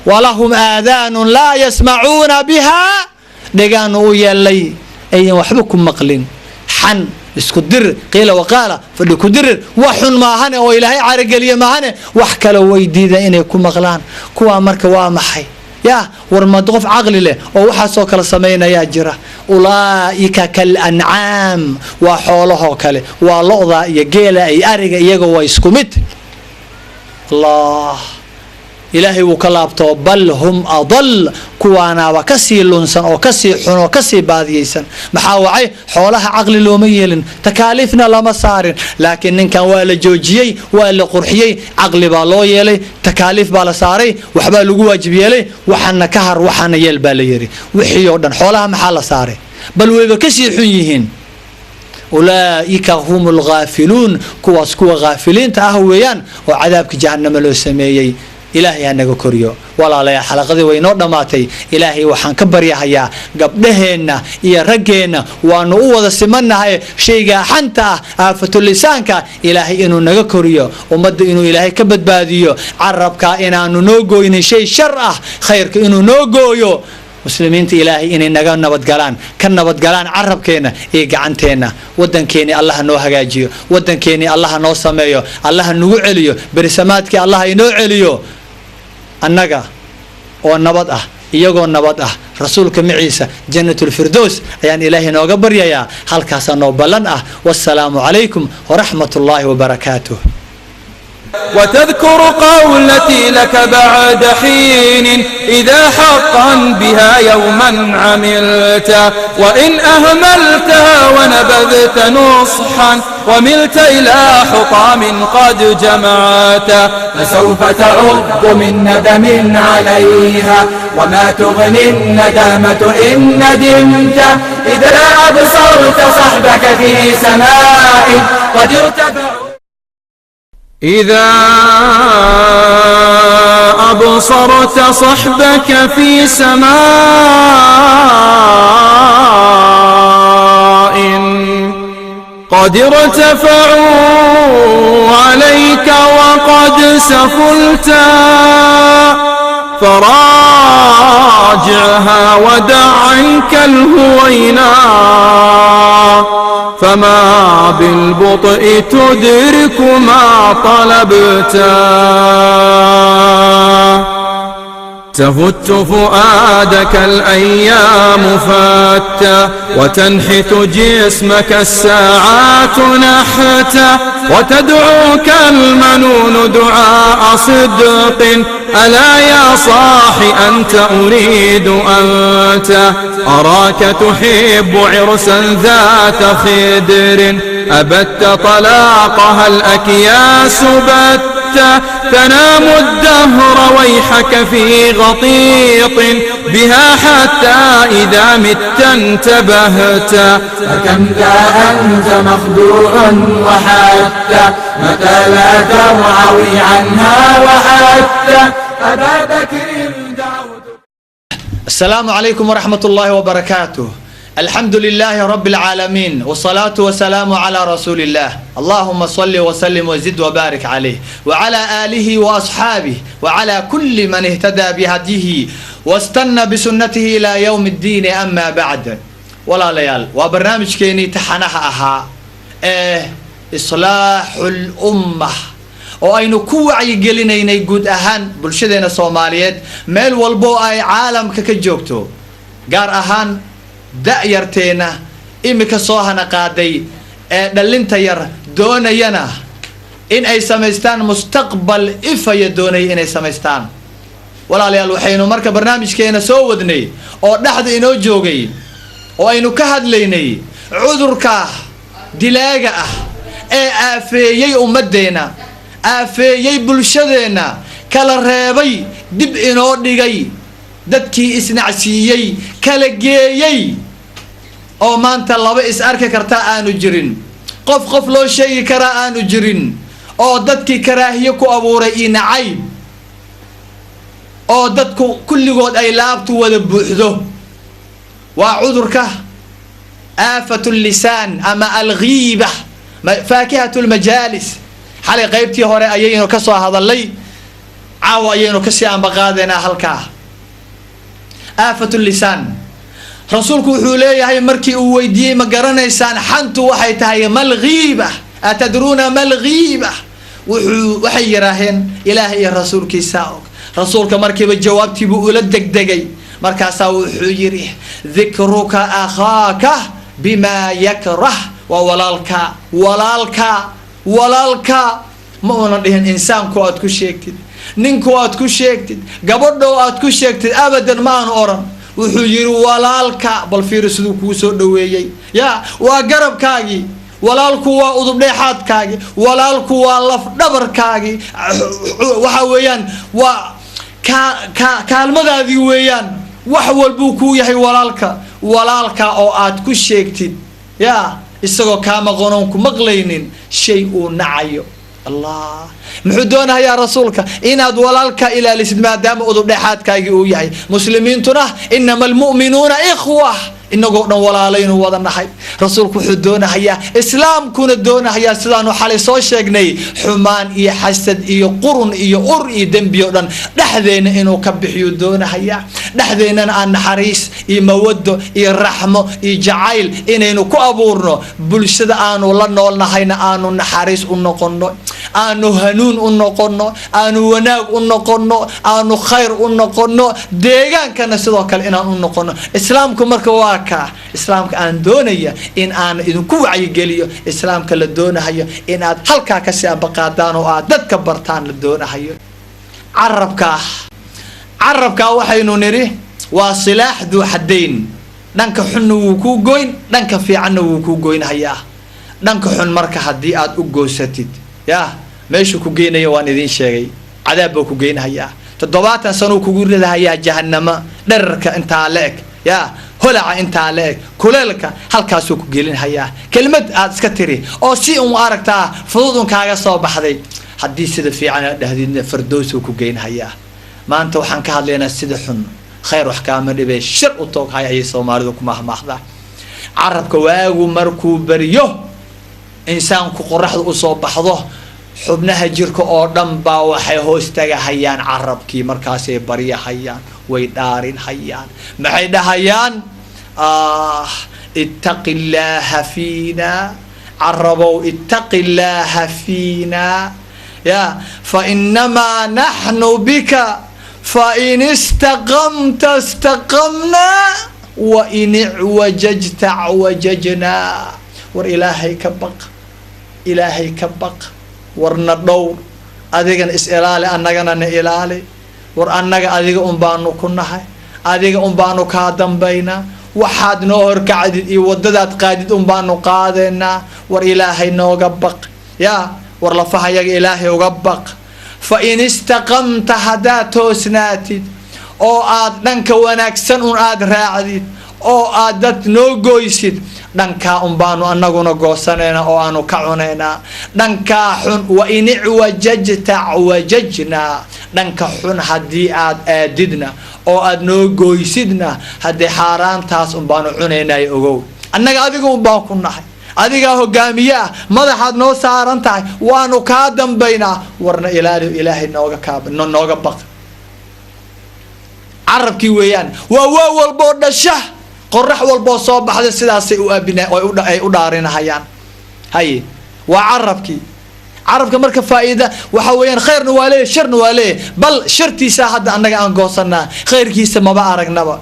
walahum aadaanun laa yasmacuuna bihaa dhegaanu u yeelay ayan waxba ku maqlin xan isku dir qiila waqaala fadhi ku dirir wax xun maahane oo ilaahay carageliye maahane wax kale way diideen inay ku maqlaan. kuwaa marka waa maxay yaa warmad qof caqli leh oo waxaasoo kale samaynayaa jira. ulaa'ika kalancaam waa xoolahoo kale waa lo'da iyo geela iyo ariga iyaga waa isku mid. allah ilaahay wuu ka laabto bal hum adal kuwaanaaba kasii lunsan oo kasii xun oo kasii baadiyeysan. maxaa wacay xoolaha caqli looma yeelin takaaliifna lama saarin laakiin ninkan waa la joojiyey waa la qurxiyey caqli baa loo yeelay takaaliif baa la saaray waxbaa lagu waajib yeelay waxaana ka har waxaana yeel baa la yiri wixii oo dhan xoolaha maxaa la saaray bal wayba kasii xun yihiin. ulaa'ika humul ghaafiluun kuwaas kuwa ghaafiliinta ah weeyaan oo cadaabka jahannama loo sameeyey. ilaahay anaga koriyo walaalayaal xalaqadii way noo dhamaatay. ilaahay waxaan ka baryahayaa gabdhaheenna iyo raggeena waanu u wada simanahay shayga xanta ah aafatul lisaanka ilaahay inuu naga koriyo ummadda inuu ilaahay ka badbaadiyo carabka inaanu noo gooynin shay shar ah khayrka inuu noo gooyo muslimiinta ilaahay inay naga nabadgalaan ka nabadgalaan carabkeena iyo gacanteena. wadankeeni allah noo hagaajiyo wadankeeni allah noo sameeyo allah nagu celiyo berisamaadkii allah inoo celiyo annaga oo nabad ah iyagoo nabad ah rasuulka maciisa jannatul firdaws ayaan ilaahay nooga baryayaa halkaas noo ballan ah. wassalaamu calaykum waraxmatullaahi wabarakaatuh. وتذكر قولتي لك بعد حين إذا حقا بها يوما عملت وإن أهملتها ونبذت نصحا وملت إلى حطام قد جمعت فسوف تعض من ندم عليها وما تغني الندامة إن ندمت إذا أبصرت صحبك في سماء قد ارتفع. إذا أبصرت صحبك في سماء قد ارتفعوا عليك وقد سفلتا فراجعها ودع عنك الهوينا فما بالبطء تدرك ما طلبتا تفت فؤادك الأيام فاتة وتنحت جسمك الساعات نحتا وتدعوك المنون دعاء صدق ألا يا صاح أنت أريد أنت أراك تحب عرسا ذات خدر أبت طلاقها الأكياس بت حتى تنام الدهر ويحك في غطيط بها حتى إذا مت انتبهت. فكم ذا أنت مخدوع وحتى متى لا ترعوي عنها وحتى أبا بكر دعوت. السلام عليكم ورحمة الله وبركاته. الحمد لله رب العالمين والصلاة والسلام على رسول الله. اللهم صل وسلم وزد وبارك عليه وعلى آله وأصحابه وعلى كل من اهتدى بهديه واستنى بسنته إلى يوم الدين. أما بعد، ولا ليال وبرنامج كيني تحنها أها إصلاح الأمة oo aynu ku wacyigelinaynay guud ahaan bulshadeena Soomaaliyeed meel walbo ay caalamka ka joogto, gaar ahaan da'yarteena imika soo hana qaaday ee dhalinta yar doonayana in ay samaystaan mustaqbal ifaya doonay inay samaystaan. walaalayaal waxaynu marka barnaamijkeena soo wadnay oo dhaxda inoo joogay oo aynu ka hadlaynay cudurka dilaaga ah ee aafeeyay ummadeena, aafeeyay bulshadeena, kala reebay, dib inoo dhigay, dadkii isnacsiiyey, kala geeyay, oo maanta laba is arki karta aanu jirin, qof loo sheegi karaa aanu jirin, oo dadkii karaahiye ku abuuray inacayb, oo dadku kulligood ay laabtu wada buuxdo. waa cudurka aafatu lisaan ama alghiiba, faakihatu lmajaalis. xalay qaybtii hore ayaynu ka soo hadalay, caawa ayaynu kasii ambaqaadeynaa halkaa. aafatu lisaan, rasuulku wuxuu leeyahay markii uu weydiiyey ma garanaysaan xantu waxay tahay malghiiba, atadruuna malghiiba, waxay yiraaheen ilaahay iyo rasuulkiisa og. rasuulka markiiba jawaabtiibu ula degdegay, markaasaa wuxuu yiri dhikruka akhaaka bima yakrah. waa walaalka ma una dhihin insaanku aad ku sheegtid, ninku aad ku sheegtid, gabadho aad ku sheegtid, abadan ma aanu oran. wuxuu yiri walaalka. bal fiir siduu kuu soo dhaweeyay. ya waa garabkaagii, walaalku waa udubdheexaadkaagii, walaalku waa laf dhabarkaagii, waxa weeyaan waa kaalmadaadii weeyaan, wax walbuu kuu yahay walaalka oo aad ku sheegtid ya isagoo kaama qonoon ku maqlaynin shay uu nacayo. allah muxuu doonayaa rasuulka inaad walaalka ilaalisid maadaama udubdheexaadkaagii uu yahay. muslimiintuna inama almu'minuuna ikhwa, inagoo dhan walaalaynu wada nahay. rasuulku wuxuu doonayaa, islaamkuna doonayaa, sidaanu xalay soo sheegnay, xumaan iyo xasad iyo qurun iyo ur iyo dembi oo dhan dhexdeena inuu ka bixiyo doonayaa. dhexdeennana aan naxariis iyo mawado iyo raxmo iyo jacayl inaynu ku abuurno. bulshada aanu la noolnahayna aanu naxariis u noqono, aanu hanuun u noqono, aanu wanaag u noqono, aanu khayr u noqono, deegaankana sidoo kale inaan u noqono. islaamku marka waa islaamka aan doonaya in aan idinku wacyigeliyo, islaamka la doonahayo in aad halkaa kasii ambaqaadaan oo aad dadka bartaan la doonahayo. carabka waxaynu niri waa silaax duu xadayn. dhanka xunna wuu kuu goyn, dhanka fiicanna wuu kuu goynhayaa. dhanka xun marka haddii aad u goosatid, ya meeshuu ku geynaya waan idiin sheegay, cadaab buu ku geynhayaa. 70 sano kugu ridahayaa jahannama, dherarka intaa la eg, ya holaca intaa la eg, kuleelka halkaasuu ku gelinhayaa. kelmad aad iska tiri oo si un aragtaa fudud un kaaga soo baxday, haddii sida fiican aad dhahdidna fardoosuu ku geynhayaa. maanta waxaan ka hadlaynaa sida xun khayr wax kaama dhibee shar u tooghay ayay Soomaalidu ku mahmaahdaa. carabka waagu markuu bariyo, insaanku qoraxdu u soo baxdo, xubnaha jirka oo dhan baa waxay hoos tagahayaan carabkii. markaasay baryahayaan, way dhaarinhayaan, maxay dhahayaan? ittaqi llaaha fiina. carabow ittaqi llaaha fiina, ya fa inamaa naxnu bika fain istaqamta istaqamnaa wain icwajajta acwajajnaa. war ilaahay ka baq, ilaahay ka baq, warna dhowr, adigana is ilaali, annagana na ilaali. war annaga adiga un baanu ku nahay, adiga un baanu kaa dambaynaa, waxaad noo horkacdid iyo wadadaad qaadid un baanu qaadeynaa. war ilaahay nooga baq, ya war lafahayaga ilaahay uga baq, فإن استقمت هدا توسناتي أو آد دنك وناكسن آد راعدي أو آدت نوغويسيد دنكا أمبانو أنغونا غوسانينا أو أنو كعونينا دنكا حن وإن عوججت عوججنا دنكا حن هدي آد آددنا أو آد نوغويسيدنا هدي حاران تاس أمبانو عنينا يأغو أنك أدقو أمبانو كناحي adiga hogaamiya madaxaad noo saaran tahay waanu ka dambaynaa warna ilaahay nooga baq arabkii weeyaan waa walbo dhasha qorax walbo soo baxday sidaas ay u dhaarinayaan hay waa arabka marka faa'iida waxa weeyaan khayrna waa leeyahay sharna waa leeyahay bal shartiisa hadda anaga aan goosanaa khayrkiisa maba aragnaba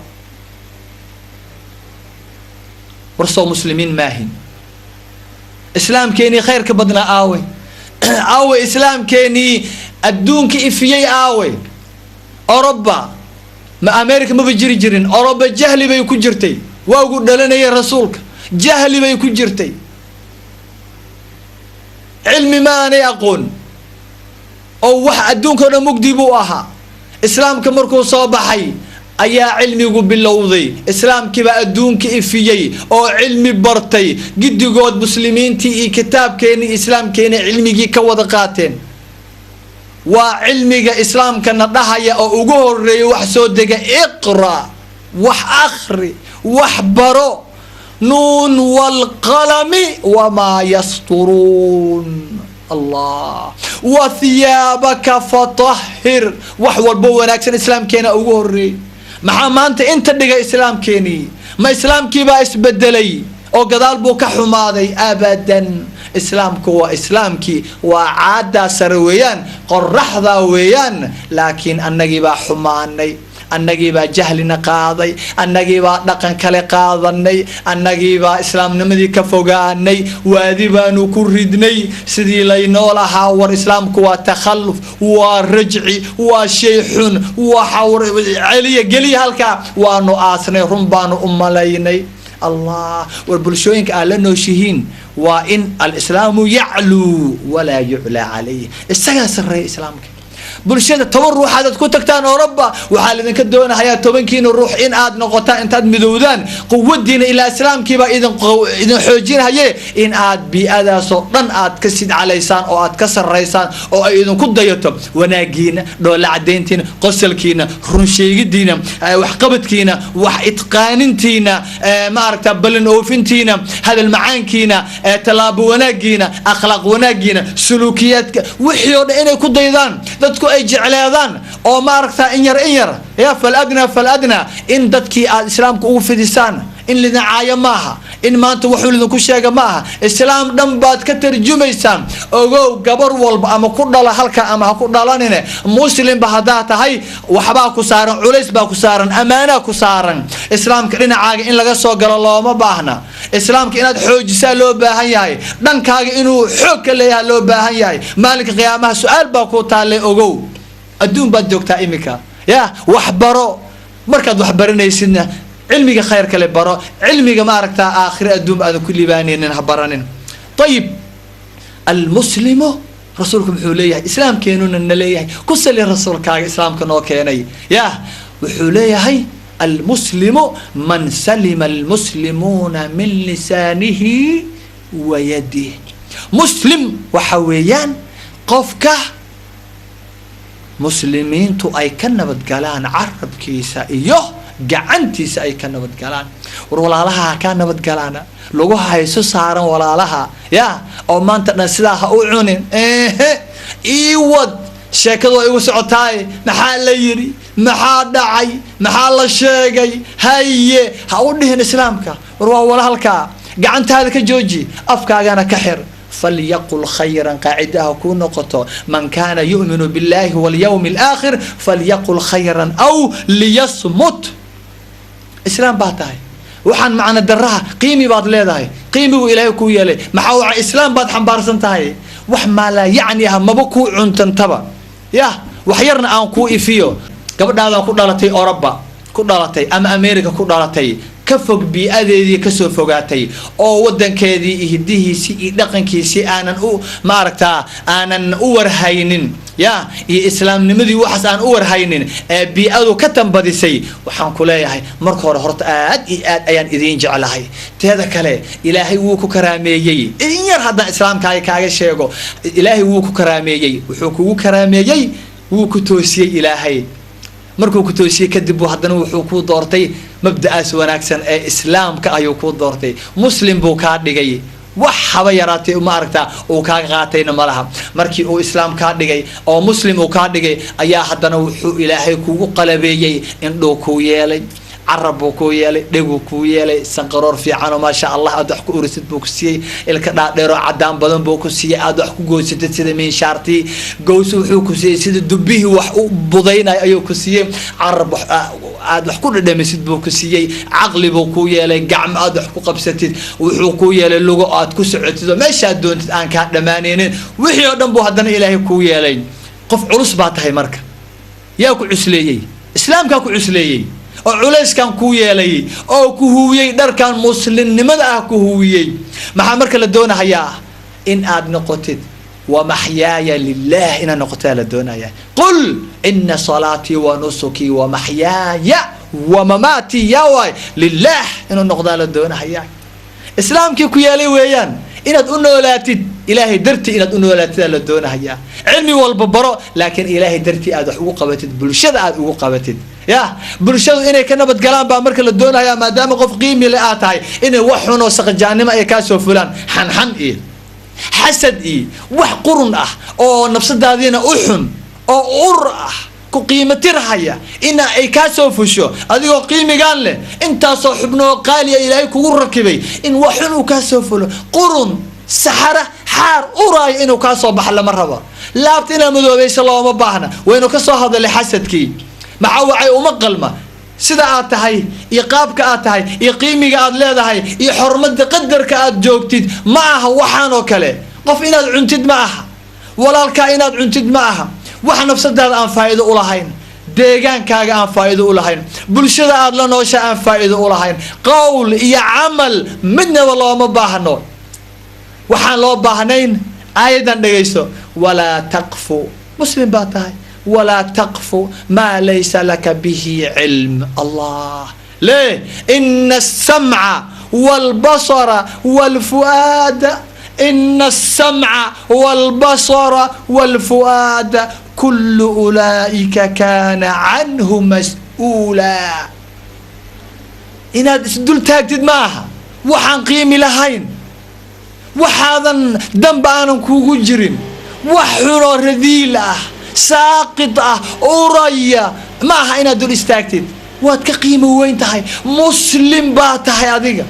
warsoo muslimiin maahin إسلام كيني خير كبدنا آوي إسلام كيني الدون كيفيي آوي أوروبا ما أمريكا ما بيجري جرين أوروبا جهلي بيكون جرتي وأقول لنا يا رسولك جهلي بيكون جرتي علمي ما أنا أقول أو واحد الدون كنا مقدبوها إسلام كمركو صباحي ayaa cilmigu bilowday islaamkiiba adduunka ifiyay oo cilmi bartay gidigood muslimiintii iyo kitaabkeeni islaamkeeni cilmigii ka wada qaateen waa cilmiga islaamkana dhahaya oo ugu horeeyay wax soo dega iqra wax akhri wax baro nuun wal qalami wama yasturun الله وثيابك فطهر وحول بواناكس الإسلام كينا أقول ما أنت دقا إسلام كيني ما إسلام كيبا إسبدلي أو قدال بوكا حماضي أبدا إسلامك هو إسلامك وعادة سرويان قرح ذاويان لكن النجي با حماني النجي با جهلنا قاضي النجي با دقن كلي قاضني النجي با إسلام نمدي كفوقاني وادبا نكردني سدي لينولها والإسلامك هو تخلف ورجعي وشيح وحور علي قلي هلكا وانو آسني رمبانو أماليني الله والبلشوينك أعلنوا شهين وإن الإسلام يعلو ولا يعلى عليه السجاس الرئي إسلامك بلشده toban ruux aad ku tagtaan Awroba waxa la idinka doonayaa 10 kiino ruux in aad noqotaan intaad midowdaan quwadiina ila islaamkiiba idin xoojinaye in aad bi'adaas oo dhan aad ka sid calaysaan oo aad ka sareysaan oo ay idin ku dayato wanaagiina doola cadeyntiina qosalkiina run sheegidiina wax qabadkiina wax itqaanintiina ma aragta balin oofintiina hadal macaankiina talaabo wanaagiina akhlaaq wanaagiina sulukiyaadka wixii oo dhan inay ku daydaan dadku ay jecleedaan oo ma aragta in yar ya faladna in dadkii aad islaamku ugu fidisaan in lidin caaya maaha in maanta wuxuu lidin ku sheega maaha islaam dhan baad ka tarjumaysaan ogow gabar walba ama ku dhala halka ama ha ku dhalanine muslim ba hadaa tahay waxba ku saaran culays ba ku saaran amaana ku saaran islaamka dhinacaaga in laga soo galo looma baahna islaamka inaad xoojisaa loo baahan yahay dhankaaga inuu xoog ka leeyahay loo baahan yahay maalinka qiyaamaha su'aal ba ku taalay ogow adduun baad joogtaa imika ya wax baro markaad wax baranaysidna علمي خير كله برا علمي ما ركتا آخر أدوم هذا كل بانين هبرانين طيب المسلم رسولكم حوليه إسلام كانون النليه كسل الرسول كاج إسلام كانوا كاني يا وحوليه هاي المسلم من سلم المسلمون من لسانه ويده مسلم وحويان قفكه مسلمين تو أي كنا بتقالان عرب كيسا إيوه gacantiisa ay ka nabad galaan war walaalaha ka nabad galaana lagu hayso saaran walaalaha ya oo maanta dhan sidaa ha u cunin iwad sheekadu ay ugu socotaay maxaa la yiri maxaa dhacay maxaa la sheegay haye ha u dhihin islaamka war waa walaalka gacantaada ka jooji afkaagana ka xir فليقل خيرا قاعدها كون قطو من كان يؤمن بالله واليوم الآخر فليقل خيرا أو ليصمت إسلام باتاي وحن معنا درها قيمي بعض ليداي قيمي وإلهي كويا لي محاوع إسلام بعد حنبار سنتاي وحما لا يعنيها مبكو عنتنتبا يا وحيرنا أن كو إفيو قبل هذا كو دالتي أوروبا كو دالتي أما أمريكا كو دالتي كفوق بيئة كسو فوقاتي أو ودن كذي هديه سي دقن كيسي أنا ما ركتا أنا أورهينين يا إسلام نمدي وحس أن أورهينين بيئة كتم بديسي وحن كلها مركور هرت أيان إذين جعلها تهذا كله إلهي ووكو كراميجي إن يرهدنا إسلام كاي شيء إلهي ووكو كراميجي وحكو كراميجي ووكو توسي إلهي markuu ku toosiyay kadib haddana wuxuu ku doortay mabda'aas wanaagsan ee islaamka ayuu ku doortay muslim buu ka dhigay wax haba yaraatay uma aragta oo ka qaatayna malaha markii uu islaam ka dhigay oo muslim uu ka dhigay ayaa haddana wuxuu ilaahay kugu qalabeeyay indhoo ku yeelay عرب وكويالي دغو كويالي سنقرور في عنو ما شاء الله ادخ كورسد بوكسي الك داديرو عدان بدن بوكسي ادخ كوغوسد سيده من شارتي غوس وحو كسي سيده دبيه wax u budayna ayu kusiye عرب ادخ ku dhadhamisid bookusiyay aqli buu ku yeelay gacmo adax ku qabsatid wuxuu ku yeelay lugo aad ku socotid meesha doontid aan ka dhamaaneen wixii oo dhan buu hadana ilaahay ku yeelay qof culus baa tahay marka yaa ku cusleeyay islaamka ku cusleeyay oo culays kan ku yeelay oo ku huwiyay dharkan muslimnimada ah ku huwiyay maxaa marka la doonayaa in aad noqotid wa mahyaaya lillah ina noqotaa la doonaya qul inna salati wa nusuki wa mahyaaya wa mamati ya lillah ina noqdaa la doonaya islaamkii ku yeelay weeyaan inaad u noolaatid ilaahay darti inaad u noolaatid la doonaya cilmi walba baro laakiin ilaahay darti aad wax ugu qabatid bulshada aad ugu qabatid يا برشلونة إني كنا بتكلم بأمرك للدنيا يا ما دام قف قيمي لآتاي إني وحنا وسقجاني ما يكاسو فلان حن إيه حسد إيه وح قرن أو نفس دادينا أحن أو أرأ كقيمة ترهيا إن يكاسو فشو هذه قيمة قال له أنت صاحبنا قال يا إلهي كوركبي إن وحن وكاسو فلان قرن سحرة حار أراي إنه كاسو بحل مرة لا بتنا مذوبي صلى الله مباهنا وإنه كاسو هذا اللي حسد كي مع وعي ومقلمة سيدا آتهاي يقابك آتهاي يقيمك آد ليدهاي يحرمد قدرك آد جوكتد معها وحانو كله قف إناد عنتد معها ولا الكائنات عنتد معها وحن نفسد هذا أن فائدة أولهين ديغان كاغا أن فائدة أولهين بلشد آد لنوشا أن فائدة أولهين قول يا عمل منا والله مباهنو وحان لو باهنين آيدا دقيسو ولا تقفو مسلم باتهاي ولا تقف ما ليس لك به علم الله ليه إن السمع والبصر والفؤاد إن السمع والبصر والفؤاد كل أولئك كان عنه مسؤولا إن دول تاكتد معها وحن قيمي لهين وحاذا دنبانا كوكو جرين وحرو رذيله ساقطة أوريا ما هنا دول استاكتد وات كقيمة وين تهاي مسلم باتهاي هذيك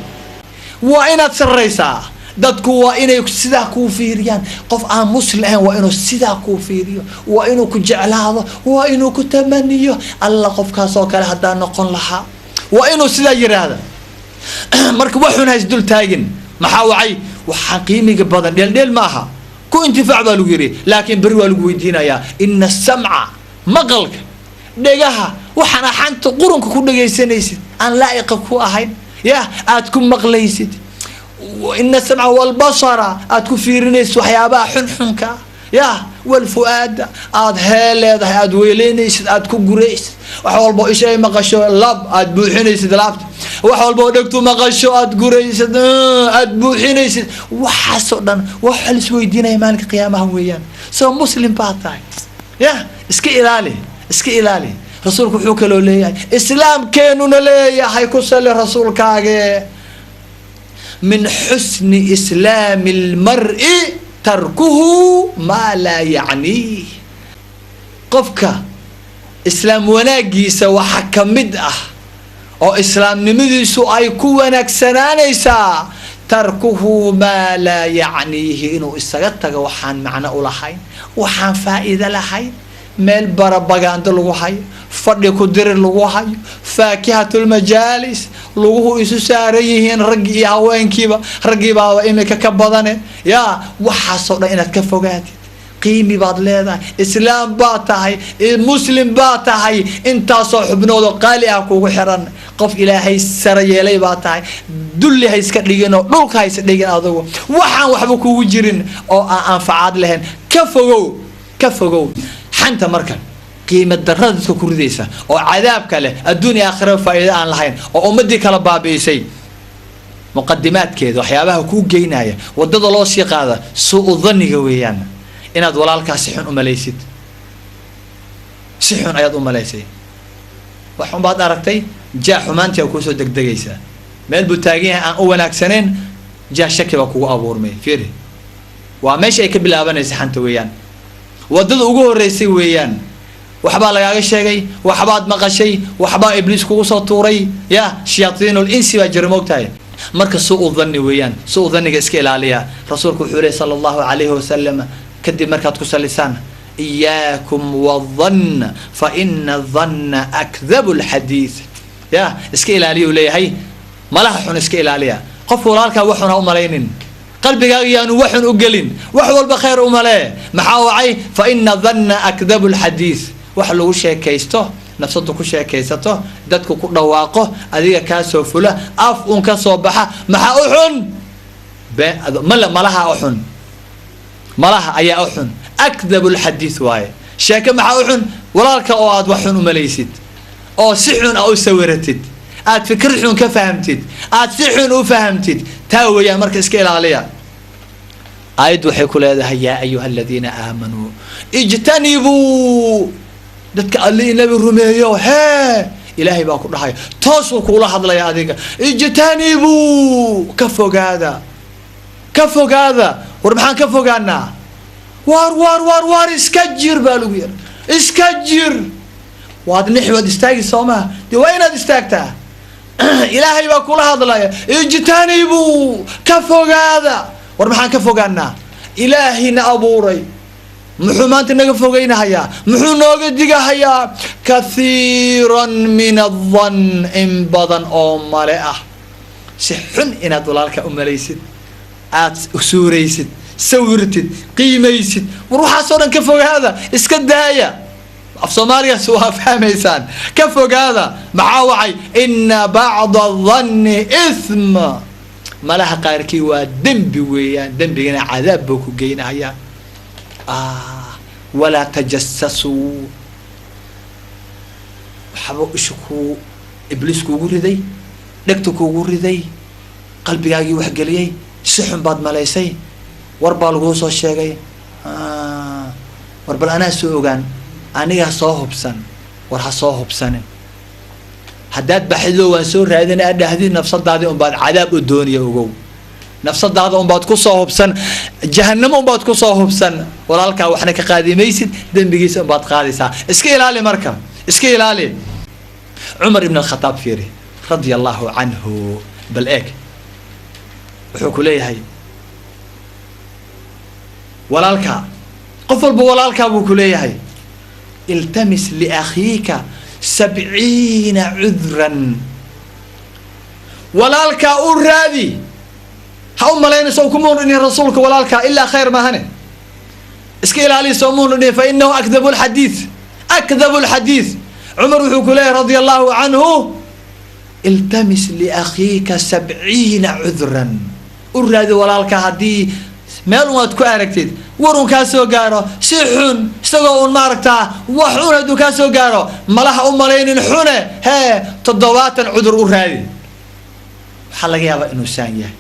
وين تسريسا دتكو وين يكسدا كوفيريان قف مسلم وين سدا كوفيريو وين كجعل هذا وين كتمنيه الله قف كاسو كله هدا نقون لها وين سدا يري هذا مركب وحنا دول تاجن محاوعي وحقيمي بدن ديل ماها كو انتفاع بالويري لكن بروا الويدينا يا إن السمع مقلك دجاها وحنا حنت قرنك كل جيسنيسد أن لائق كو أهين يا أتكون مقليسد وإن السمع والبصر أتكون فيرنيس وحيابا حنحنك يا والفؤاد أد هالد أد ويلينيس أتكون جريس وحول بو إشي مقشو لاب أد بوحينيس دلابت وحول بو دكتو مقشو أد جريس أد بوحينيس وحسودن وحلس ويدينا يمانك قيامه ويان سو مسلم باتاي يا اسكي إلالي رسولك حوك لو ليه إسلام كانوا ليه هيكسل رسولك من حسن إسلام المرء تركه ما لا يعنيه قفك إسلام وناجيس وحكمد أو إسلام نمديسو أي كونك سنانيسا تركه ما لا يعنيه إنه إستغطى وحان معنا أولهين وحان فائدة لهين ميل بربغاند لغو حي فدي كدير لغو حي فاكهة المجالس لغو إسو ساريهين رقي هوينكيبا رقي باوا إميكا كباداني يا وحاسونا إنك كفوقاتي qiimi baad leedahay, islaam baad tahay, muslim baad tahay, intaasoo xubnood oo qaali ah kugu xiran. qof ilaahay sare yeelay baad tahay, dulli ha iska dhigin oo dhulka ha iska dhigin adigu waxaan waxba kugu jirin oo aan anfacaad lahayn. ka fogow xanta marka qiimo darrada dadka ku ridaysa oo cadaabka leh adduun iyo aakhira faa'iido aan lahayn oo ummadii kala baabiisay. muqadimaadkeeda waxyaabaha kuu geynaya wadada loo sii qaada suu dhanniga weeyaan, inaad walaalkaas si xun u malaysid, si xun ayaad u malaysay. wax xun baad aragtay, jaa xumaantii ku soo degdegaysaa. meel buu taagan yahay aan u wanaagsaneen, jaa shaki baa kugu abuurmay. fiiri, waa meesha ay ka bilaabanaysa xanta weeyaan, wadada ugu horeysay weeyaan. waxbaa lagaaga sheegay, waxbaad maqashay, waxbaa ibliis kugu soo tuuray, ya shayaatiinul insi baa jira moogtahay. marka suu dhanni weeyaan, suu dhanniga iska ilaaliya. rasuulku wuxuu leeyahay sallallahu alayhi wasallam kadib markaad ku salisaan iyaakum wadhanna fa ina dhanna akdhabu alxadiith. ya iska ilaaliya uu leeyahay, malaha xun iska ilaaliya. qof walaalkaa waxun ha u malaynin, qalbigaaga yaanu waxun u gelin, wax walba khayr u malee. maxaa wacay? fa ina dhanna akdhabu alxadiith. wax lagu sheekaysto, nafsadu ku sheekaysato, dadku ku dhawaaqo, adiga kaa soo fula, af un ka soo baxa, maxaa u xun? malaha u xun, malaha ayaa u xun. akdhabu alxadiith waaye. sheeke maxaa u xun? walaalka oo aad wax xun u malaysid, oo si xun a u sawiratid, aad fikir xun ka fahamtid, aad si xun u fahamtid. taa weeyaan, marka iska ilaaliya. aayaddu waxay ku leedahay yaa ayuha aladiina aamanuu ijtanibuu, dadka alle inabi rumeeyo, hee ilaahay baa ku dhahaya, toosuu kuula hadlaya adiga. ijtanibuu, ka fogaada, ka fogaada. war maxaan ka fogaanaa? waar iska jir baa lagu yiri, iska jir. waad nixwaad istaagi soo maha, dee waa inaad istaagtaa. ilaahay baa kula hadlaya, ijtanibuu, ka fogaada. war maxaan ka fogaanaa? ilaahina abuuray muxuu maanta naga fogeynahayaa? muxuu nooga digahayaa? kathiiran min adhann, in badan oo male ah. si xun inaad walaalka u malaysid, aad suuraysid, sawirtid, qiimaysid. war waxaasoo dhan ka fogaada, iska daaya. af soomaaligaas waa fahmaysaan. ka fogaada. maxaa wacay? ina bacda adhanni ithm, malaha qaarkii waa dembi weeyaan, dembigana cadaab buu ku geynahayaa. walaa tajasasuu, waxba isha ku ibliis kuugu riday, dhegta kuugu riday, qalbigaagii waxgeliyey, si xun baad malaysay, war baa laguu soo sheegay. war bal anaa soo ogaan, aniga soo hubsan. war ha soo hubsanin. haddaad baxdo waan soo raadin aad dhahdid, nafsadaadii unbaad cadaab u dooniya. ogow, nafsadaada unbaad ku soo hubsan, jahannamo unbaad ku soo hubsan. walaalkaa waxna ka qaadi maysid, dembigiisa unbaad qaadaysaa. iska ilaali marka, iska ilaali. cumar ibn alkhataab fiiri radia allahu canhu, bal eeg wuxuu ku leeyahay walaalkaa, qof walba walaalkaa buu ku leeyahay, iltamis liakhiika 70 cudran. walaalkaa u raadi, ha u malaynayso kumuunu dhihin rasuulka walaalkaa ilaa khayr maahane. iska ilaali soomuunu dhihin, fa inahu akdabu alxadiith, akdabu alxadiith. cumar wuxuu ku leeyahay radia allahu canhu, iltamis liakhiika 70 cudran. u raadi walaalkaa haddii meel unaad ku aragtid, war un kaa soo gaaro si xun, isagoo un maaragtaa wax xun hadduu kaa soo gaaro, malaha u malaynin xune, hee 70 cudur u raadi. waxaa laga yaabaa inuu saan yahay,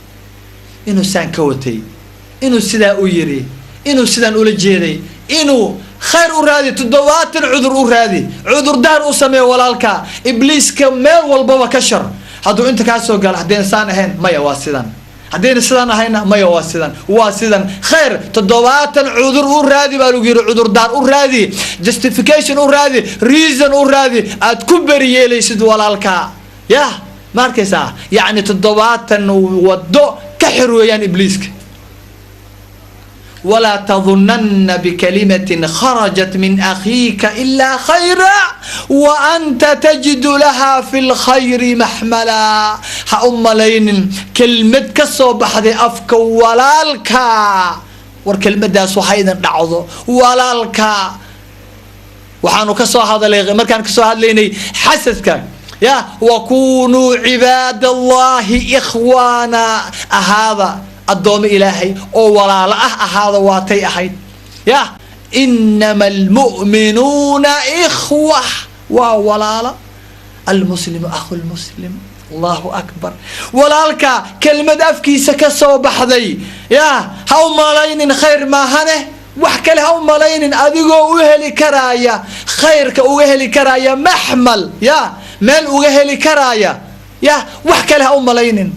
inuu saan ka watay, inuu sidaa u yiri, inuu sidaan ula jeeday, inuu khayr u raadi. 70 cudur u raadi, cudurdaar u sameeyo walaalka. ibliiska meel walbaba ka shar. hadduu inta kaa soo gaalo, haddayna saan ahayn, maya waa sidan. haddayna sidaan ahayna, maya waa sidan, waa sidan. khayr 70 cudur u raadi baa lagu yiri, cudurdaar u raadi, justification u raadi, reason u raadi, aad ku beri yeelaysid walaalka. yah ma arkaysaa? yacni 70 wado ka xir weeyaan ibliiska. ولا تظنن بكلمة خرجت من أخيك إلا خيرا وأنت تجد لها في الخير محملا. هأم لين كلمة كسو بحد أفك ولالك war kelmadaas waxaydan dhacdo walaalka waxaanu ka soo hadalay markaan ka soo hadlaynay xasadka ya wakunuu cibaadallahi ikhwaana ahaada addoomo ilaahay oo walaalo ahaada waatay ahayd ya inama almu'minuuna ikhwa waa walaalo almuslimu akhu lmuslim allahu akbar walaalka kelmad afkiisa ka soo baxday ya ha u malaynin khayr maahane wax kale ha u malaynin adigoo u heli karaaya khayrka uga heli karaaya maxmal ya meel uga heli karaaya ya wax kale ha u malaynin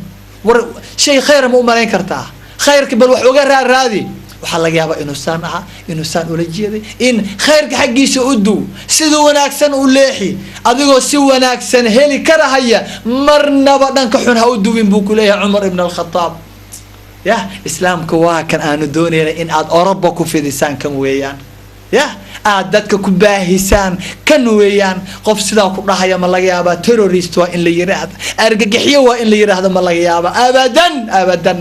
war shay khayr ma u malayn kartaa khayrka bal wax uga raadi waxaa laga yaabaa inuu saan ahaa inuu saan ula jeeday in khayrka xaggiisa u duw sida wanaagsan u leexi adigoo si wanaagsan heli karahaya marnaba dhanka xun ha u duwin buu ku leeyahay Umar ibn al-Khattab ya islaamka waa kan aanu doonayna in aad Oroba ku fidisaan kan weeyaan ya aad dadka ku baahisaan kan weeyaan qof sidaa ku dhahaya ma laga yaabaa terrorist waa in la yiraahdo argagaxyo waa in la yiraahdo ma laga yaabaa abadan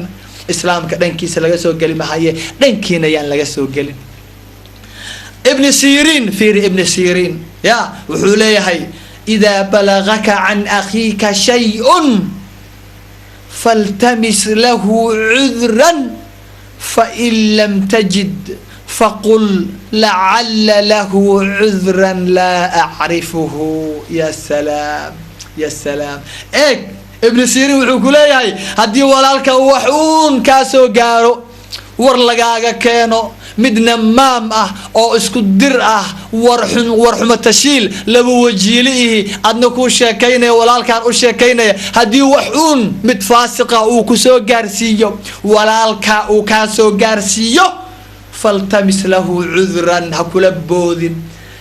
islaamka dhankiisa laga soo gali mahaye dhankiina yaan laga soo galin ibn Sirin ya wuxuu leeyahay idha balagaka an akhika shay'un faltamis lahu 'udran fa in lam tajid faqul la'alla lahu 'udran la a'rifuhu ya salam ibn Sirin wuxuu ku leeyahay haddii walaalka wax uun ka soo gaaro war lagaaga keeno midna maam ah oo isku dir ah war xumo tashiil laba wajiilihi adna ku sheekaynaya walaalkaan u sheekaynaya haddii wax uun mid faasiqa uu ku soo gaarsiiyo walaalka uu ka soo gaarsiiyo faltamis lahu 'udran ha kula boodin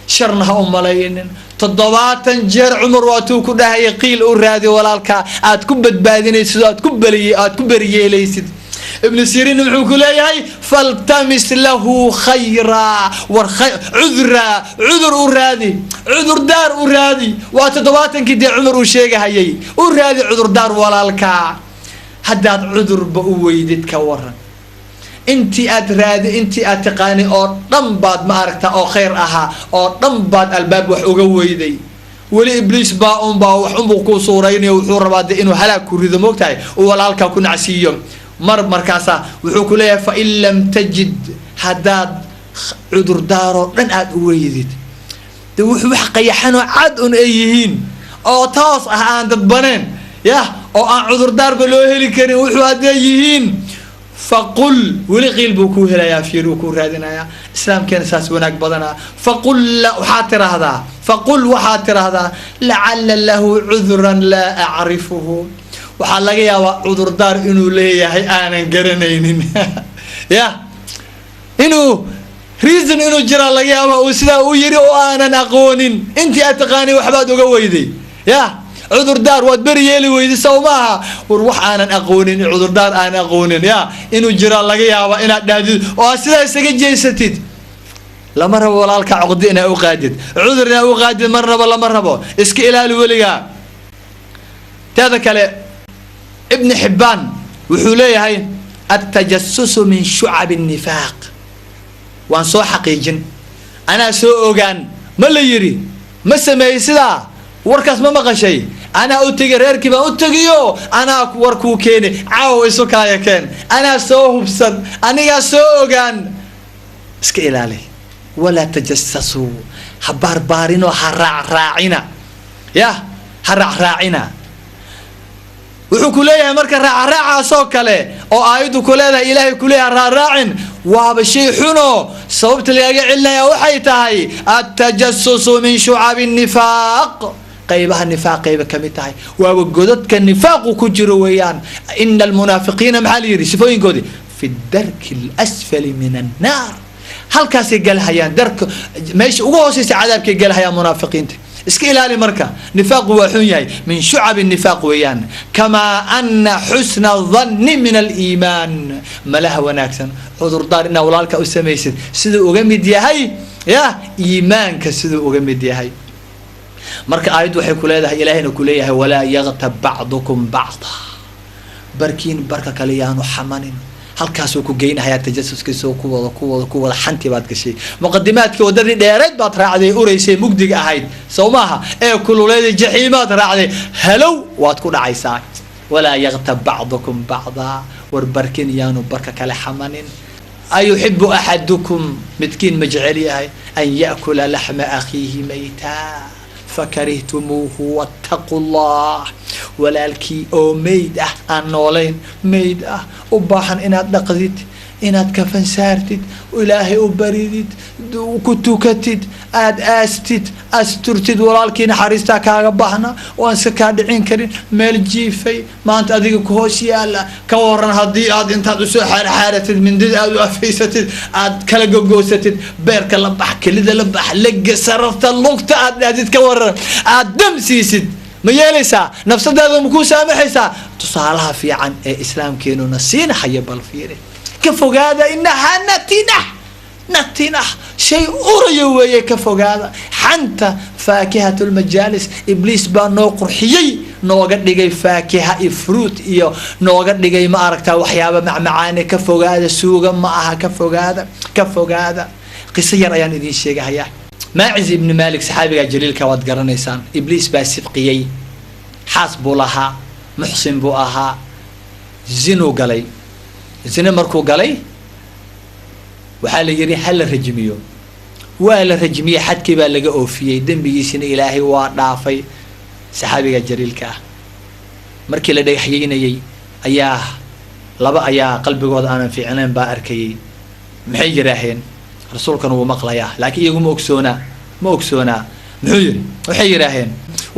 sharna ha u malaynin 7 jeer Umar waatuu ku dhahay qiil u raadi walaalka aad ku badbaadinaysid aad ku bariyeelaysid ibn Sirin wuxuu ku leeyahay faltamis lahu khayra war udur u raadi udurdaar u raadi waa 7kii de Umar uu sheegayay u raadi udurdaar walaalka haddaad udurba u weydid ka waran intii aad taqaani oo dhan baad ma aragta oo khayr ahaa oo dhan baad albaab wax uga weyday wali ibliis baa wax ku suuraynayo wuxuu rabaa inuu halaag ku rido moogtahay oo walaalka ku nacsiiyo markaasa wuxuu ku leeyahay fa in lam tajid haddaad cudurdaaro dhan aad u weydid de wuxuu wax qayaxan oo cad un ay yihiin oo taas ah aan dad baneen ya oo aan cudurdaarba loo heli karin wuxuu hadday yihiin فقل ولي قيل بوكو هلا يفيروكو رادنا إسلام كان أساس وناك بدنا فقل وحاتر هذا فقل وحاتر هذا لعل له عذرا لا أعرفه وحلقة يا عذر دار إنه ليه هي أنا قرنين يا إنه ريزن إنه جرى لقيا وسلا ويري وأنا أقونين أنت أتقاني وحباد وقويدي يا عذر دار وادبري يلي ويدي سوماها وروح أنا أقونين عذر دار أنا أقونين يا إنه جرى لقيا وإن أدادي وأسلا سجد جيستيد لا مرة ولا لك عقدنا أوقادد عذرنا أوقادد مرة ولا مرة اسك إلى الوليا تذكر ابن حبان وحولي هاي التجسس من شعب النفاق وان سو حقيقين أنا سو أوغان ما اللي يري ما سمي سلا وركاس ما مقشي أنا أتجي ريركي ما أتجيو أنا وركو كيني عاو إسوكايا كين أنا سو بسد أنا سو أوغان اسك إلى ولا تجسسوا حبار بارين وحرع راعنا يا حرع راعنا wuxuu ku leeyahay marka raaca soo kale oo aayadu ku leedahay ilaahay ku leeyahay raacin waaba shay xuno sababta laga cilnaa waxay tahay at-tajassus min shu'ab an-nifaq qaybaha nifaq qayba kamid tahay waaba godadka nifaq ku jiro weeyaan innal munafiqiina maxal yiri sifooyinkoodi fi ad-dark al-asfal min an-nar halkaas ay galhayaan darka meesha ugu hooseysa cadaabkay galhayaan munaafiqiinta اسك إلى مركا نفاق وحنياي من شعب النفاق ويان كما أن حسن الظن من الإيمان ملها وناكسن عذر دارنا ولالك أسميسد سدو أغمد ياهي يا إيمان كسدو أغمد ياهي مركا آيد وحي كليها إلهينا كليها ولا يغتب بعضكم بعضا بركين بركة كليان وحمانين halkaasuu ku geynahayaa tajasuskiisoo kuwada xanti baad gashay muqadimaadkii wadadii dheereed baad raacday uraysay mugdiga ahayd sow maaha ee kululeeda jaxiimaad raacday halow waad ku dhacaysaa walaa yaktab bacdukum bacdaa war barkin yaanu barka kale xamanin ayuxibu axadukum midkiin ma jecel yahay an yaakula laxma akhiihi maytaa fakarihtumuuhu wattaqu llah walaalkii oo meyd ah aan noolayn meyd ah u baahan inaad dhaqdid inaad kafan saartid ilaahay u baridid ku tukatid aad aastid asturtid walaalkii naxariistaa kaaga baahna waan iska kaa dhicin karin meel jiifay maanta adiga ku hoos yaala ka waran haddii aad intaad usoo xaarxaaratid mindida aad u afaysatid aad kala gogoosatid beerka la bax kelida la bax lega sarafta lugta aad dhahdid ka waran aad dam siisid ma yeelaysaa nafsadaada makuu saamaxaysaa tusaalaha fiican ee islaamkeenuna siinahaya bal fiiri ka fogaada inahaa natinah shay uraya weeye ka fogaada xanta faakihatu lmajaalis ibliis baa noo qurxiyey nooga dhigay faakiha iyo fruit iyo nooga dhigay ma aragtaa waxyaaba macmacaane ka fogaada suuga ma aha ka fogaada qiso yar ayaan idiin sheegahayaa maaciz ibni malik saxaabiga jaliilka waad garanaysaan ibliis baa sidqiyey xaas buu lahaa muxsin buu ahaa zinuu galay zine markuu galay waxaa la yidhi ha la rajmiyo waa la rajmiyey xadkii baa laga oofiyey dembigiisina ilaahay waa dhaafay saxaabiga jaliilka ah markii la dhagaxyeynayey ayaa qalbigooda aanan fiicnayn baa arkayey maxay yidhaaheen rasuulkan wuu maqlayaa laakiin iyagu ma ogsoonaa muxuu yidhi waxay yidhaaheen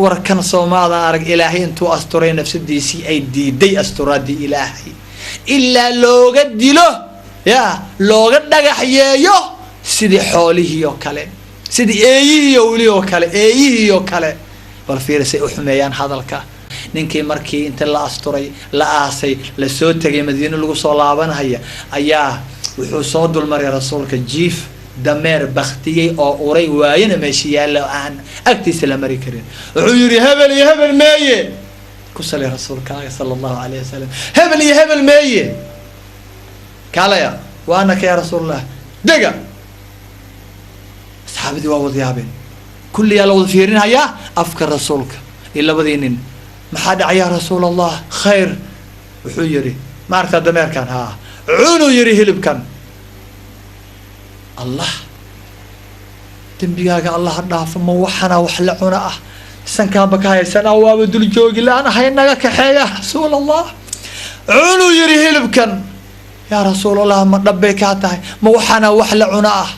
warkan soomaadan arag ilaahay intuu asturay nafsadiisii ay diiday asturaadii ilaahay ilaa looga dilo looga dhagaxyeeyo sidii xoolihii oo kale sidii eeyihii oo kale bal fiirisay u xumeeyaan hadalka ninkii markii inta la asturay la aasay la soo tegay madiino lagu soo laabanaya ayaa wuxuu soo dulmaray rasuulka jiif dameer baktiyey oo uray waayana meesha yaalla aan agtiisa la mari karin wuxuu yidhi hebel iyo hebel meeye ku sali rasuulkaaga sala allahu alayh wasalam hebel iyo hebel meeye kaalaya waanaka yaa rasuulallah dega asxaabadii waa wada yaabeen kulliyaa la wada fiirinhayaa afka rasuulka iyo labadii nin maxaa dhacay yaa rasuul allah khayr wuxuu yidhi ma aragtaa dameerkan haa cunuu yidhi hilibkan allah dembigaaga allah dhaafo ma waxana wax la cuna ah sankaanba ka haysanaa waaba dul joogi la-aan ahay naga kaxeeya rasuul allah cunuu yidhi hilibkan yaa rasuul allah ma dhabbay kaa tahay ma waxana wax la cuna ah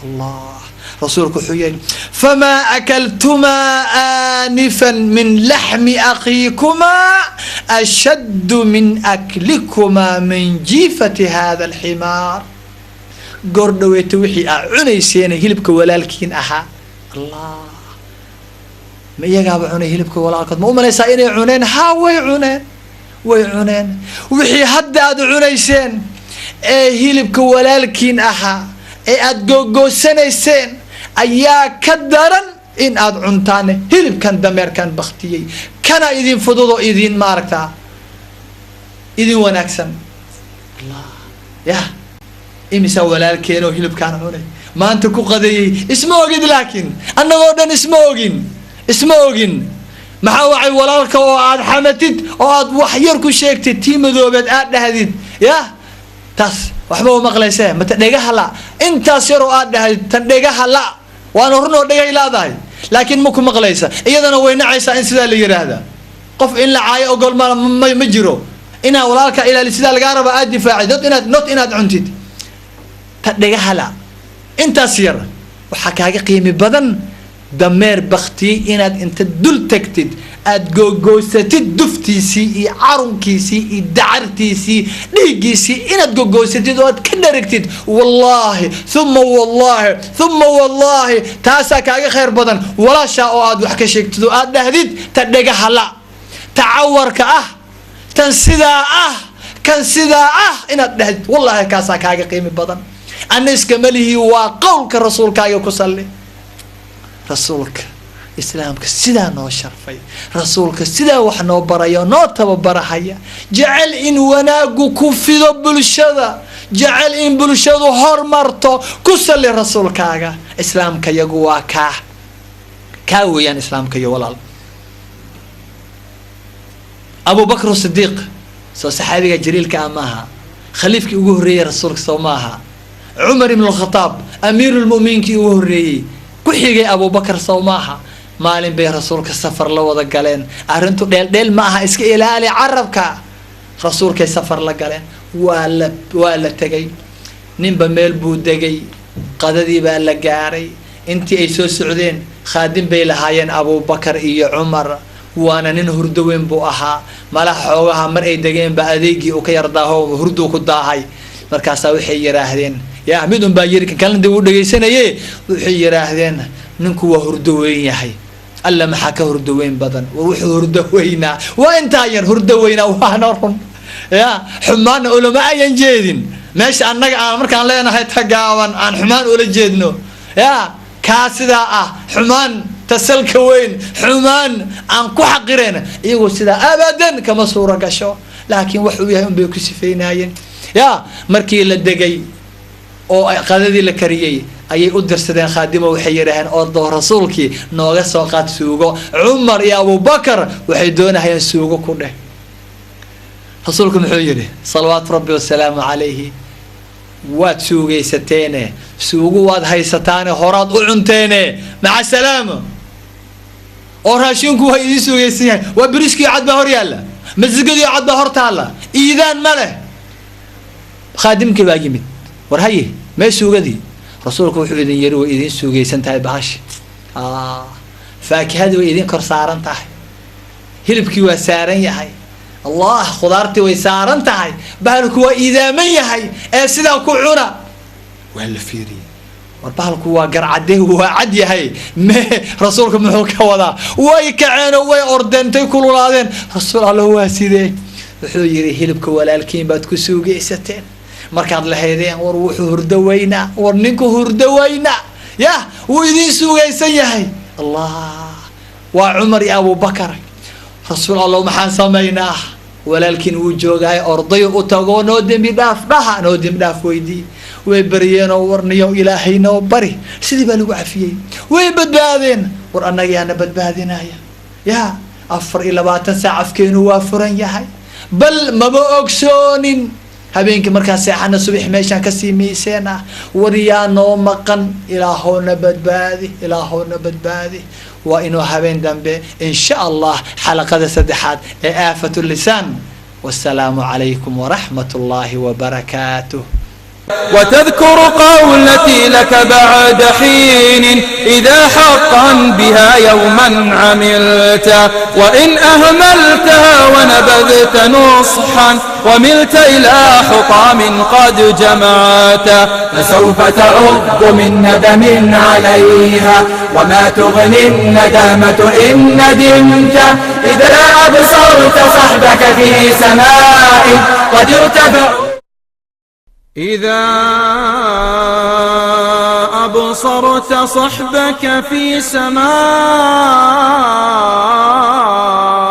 allah rasuulku wuxuu yihi famaa akaltumaa aanifan min laxmi akhiikumaa ashaddu min aklikumaa min jiifati hada alximaar goor dhaweeta wixii aa cunayseena hilibka walaalkiin ahaa allah ma iyagaaba cunay hilibka walaalkood ma umalaysaa inay cuneen haa way cuneen wixii hadda aad cunayseen ee hilibka walaalkiin ahaa ee aad googoosanayseen ayaa ka daran in aad cuntaane hilibkan dameerkan baktiyey kana idin fududoo idin maaragtaa idin wanaagsan allah yah imisaa walaalkeen oo hilibkaan cunay maanta ku qadeeyey isma ogid laakiin annagoo dhan isma ogin maxaa wacay walaalka oo aad xamatid oo aad wax yar ku sheegtid tii madoobeed aad dhahdid yah taas waxba u maqlaysee mata dhegaha la intaas yaroo aad dhahdid tan dhegaha la waana runoo dhegay laadahay laakiin ma ku maqlaysa iyadana way nacaysaa in sidaa la yidhaahda qof in la caayo ogol ma jiro inaad walaalka ilaali sidaa lagaa raba aad difaacid not inaad cuntid ta dhegaha la intaas yar waxaa kaaga qiimi badan dameer baktiyey inaad inta dul tagtid aad googoysatid duftiisii iyo carunkiisii iyo dacartiisii dhiiggiisii inaad googoysatid oo aad ka dharagtid wallaahi uma wallaahi taasaa kaaga khayr badan walaashaa oo aad wax ka sheegtid oo aad dhahdid ta dhegaha la ta cawarka ah tan sidaa ah kan sidaa ah inaad dhahdid wallaahi kaasaa kaaga qiimi badan ana iskama lihi waa qowlka rasuulkaaga ku salli rasuulka islaamka sidaa noo sharfay, rasuulka sidaa wax noo barayo noo tababarahaya, jecel in wanaagu ku fido bulshada, jecel in bulshadu hormarto, ku salli rasuulkaaga. islaamka yagu waa kaa weeyaan islaamka iyo walaal. Abu Bakr Sidiiq soo saxaabiga jaliilka maaha, khaliifkii ugu horeeyay rasuulka soo maaha. Umar ibn al-Khattab amiirul mu'miniinkii ugu horeeyay ku xigay Abu Bakr soo maaha. maalin bay rasuulka safar la wada galeen, arrintu dheel ma aha, iska ilaali carabka. rasuulkay safar la galeen, waa la tagay, ninba meel buu degay, qadadii baa la gaaray. intii ay soo socdeen khaadim bay lahaayeen Abu Bakr iyo Umar, waana nin hurdo weyn buu ahaa. malaha xoogaha mar ay degeen ba adeegii uu ka yardaaho hurdo ku daahay. markaas waxay yiraahdeen yaa mid un baa yiri kan uu dhageysanayay, waxay yiraahdeen ninku waa hurdo weyn yahay. alla maxaa ka hurdo weyn badan, wuxuu hurdo weynaa waa inta yar hurdo weynaa waana run ya xumaan ulama ayan jeedin meesha annaga aan markaan leenahay tagaawan aan xumaan ula jeedno ya ka sida xumaan tasalka weyn xumaan aan ku xaqireen iyagu sida abadan kama suura gasho. laakiin wax uu yahay un bay ku sifeynayeen. ya markii la degay oo qadadii la kariyay ayay u dirsadeen khaadimo, waxay yiraahdeen oo rasuulkii nooga soo qaad suugo. Umar iyo Abu Bakr waxay doonayeen suugo ku dheh. rasuulku muxuu yiri salawaatu rabbi wasalaamu alayhi, waad suugaysateene suugo waad haysataane horaad u cunteene maca salaama. oo raashinku way idin suugaysan yahay, waa biriskii cad baa hor yaalla, masjigadii cad baa hor taalla, iidaan ma leh. khaadimkii baa yimid, war haye mee suugadii? rasuulku wuxuu idin yiri way idin suugaysan tahay baash. faakihadii way idin kor saaran tahay, hilibkii waa saaran yahay, allah khudaartii way saaran tahay, bahalku waa idaaman yahay ee sidaa ku cuna. waa la fiiriyay, war bahalku waa garcadee waa cad yahay, rasuulku muxuu ka wadaa? way kaceen oo way ordeentay kululaadeen. rasuul allah waa sidee? wuxuu yiri hilibka walaalkiin baad ku suugaysateen markaad lahaydeen war wuxuu hurdo weynaa, war ninku hurdo weynaa ya wuu idin suugaysan yahay. allah waa Umar iyo Abu Bakr. rasuul allah maxaan sameynaa? walaalkiin uu joogay orday u tago noo dembi dhaaf dhaha, noo dembi dhaaf weydii. way bariyeen oo warniyo ilaahay noo bari, sidii baa lagu cafiyay, way badbaadeen. war annaga yaana badbaadinaya ya 24 saac afkeenu waa furan yahay, bal maba ogsoonin. habeenkii markaa seexana subax meeshaan ka sii miiseena, war yaa noo maqan, ilaahowna badbaadi, ilaahowna badbaadi. waa inuu habeen dambe insha allah xalaqada saddexaad ee aafatul lisaan. wassalaamu calaykum waraxmatullaahi wabarakaatuh. وتذكر قولتي لك بعد حين إذا حقا بها يوما عملت، وإن أهملتها ونبذت نصحا وملت إلى حطام قد جمعت، فسوف تعض من ندم عليها وما تغني الندامة إن ندمت. إذا أبصرت صحبك في سماء قد ارتفع، إذا أبصرت صحبك في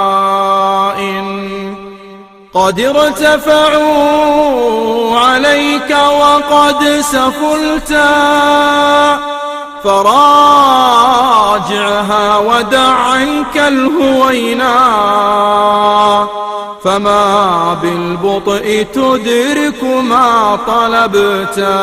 سماء قد ارتفعوا عليك وقد سفلتا، فراجعها ودع عنك الهوينا، فما بالبطء تدرك ما طلبتا.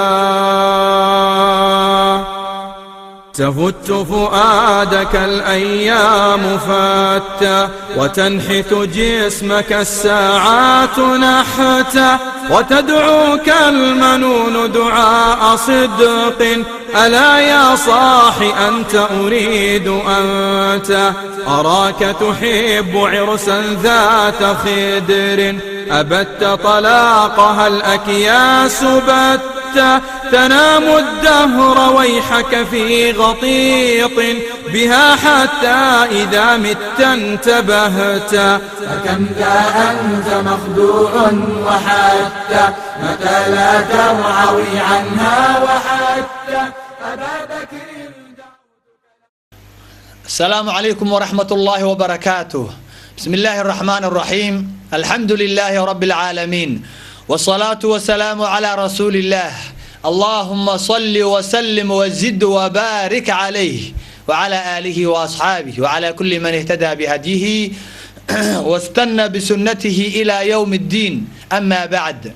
تفت فؤادك الأيام فتى، وتنحت جسمك الساعات نحتا، وتدعوك المنون دعاء صدق. ألا يا صاحي أنت أريد أنت، أراك تحب عرسا ذات خدر، أبت طلاقها الأكياس بتا، تنام الدهر ويحك في غطيط بها حتى إذا مت انتبهت. فكم ذا أنت مخدوع وحتى متى لا ترعوي عنها وحتى أبا بكر. السلام عليكم ورحمة الله وبركاته. بسم الله الرحمن الرحيم. الحمد لله رب العالمين، والصلاة والسلام على رسول الله. اللهم صل وسلم وزد وبارك عليه وعلى آله وأصحابه وعلى كل من اهتدى بهديه واستنى بسنته إلى يوم الدين. أما بعد،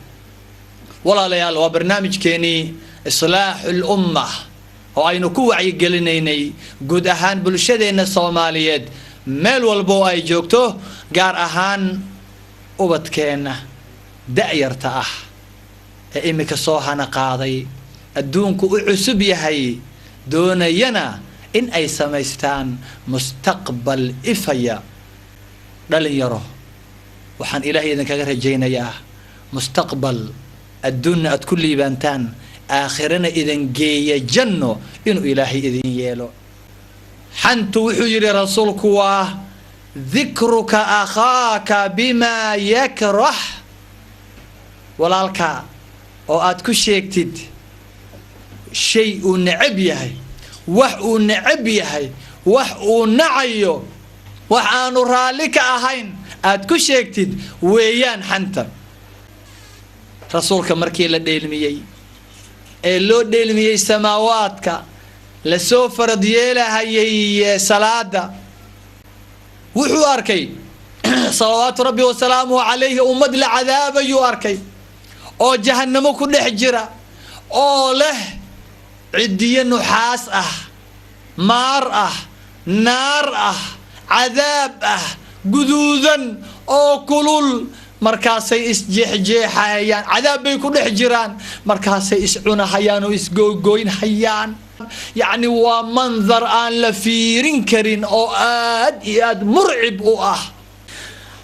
والله ليال وبرنامج كيني إصلاح الأمة، وأينو كوعي قلنيني قد أهان بلشدين الصوماليات ميل والبو أي جوكتو قار أهان وبدكينا دأيرتا إمك صوحنا قاضي الدونكو عسب يهي دون ينا إن أي سميستان مستقبل إفيا دلن يرو وحن إلهي إذن كغير جينا يا مستقبل الدنيا أتكل بانتان آخرنا إذن جي جنو إنو إلهي إذن يلو حنت وحجر رسولك ذكرك أخاك بما يكره ولالك أو أتكو شيكتد شيء نعبيه وحو نعبيه وحو نعيو وحانو رالك أهين أتكو شيكتد ويان حنت رسولك مركي لديلميي لو ديلميي سماواتك لسو فرد يلهي صلاة وحو أركي صلوات ربي وسلامه عليه أمد العذاب يو أركي أو جهنم كل حجرة أو له عدي نحاس مار نار عذاب جذوذا أو كلول مركاسي إسجيحيان عذاب بيكون حجران مركاسي إسعون حيان وإسجوين حيان يعني ومنظر آن لفيرين كرين أو آد مرعب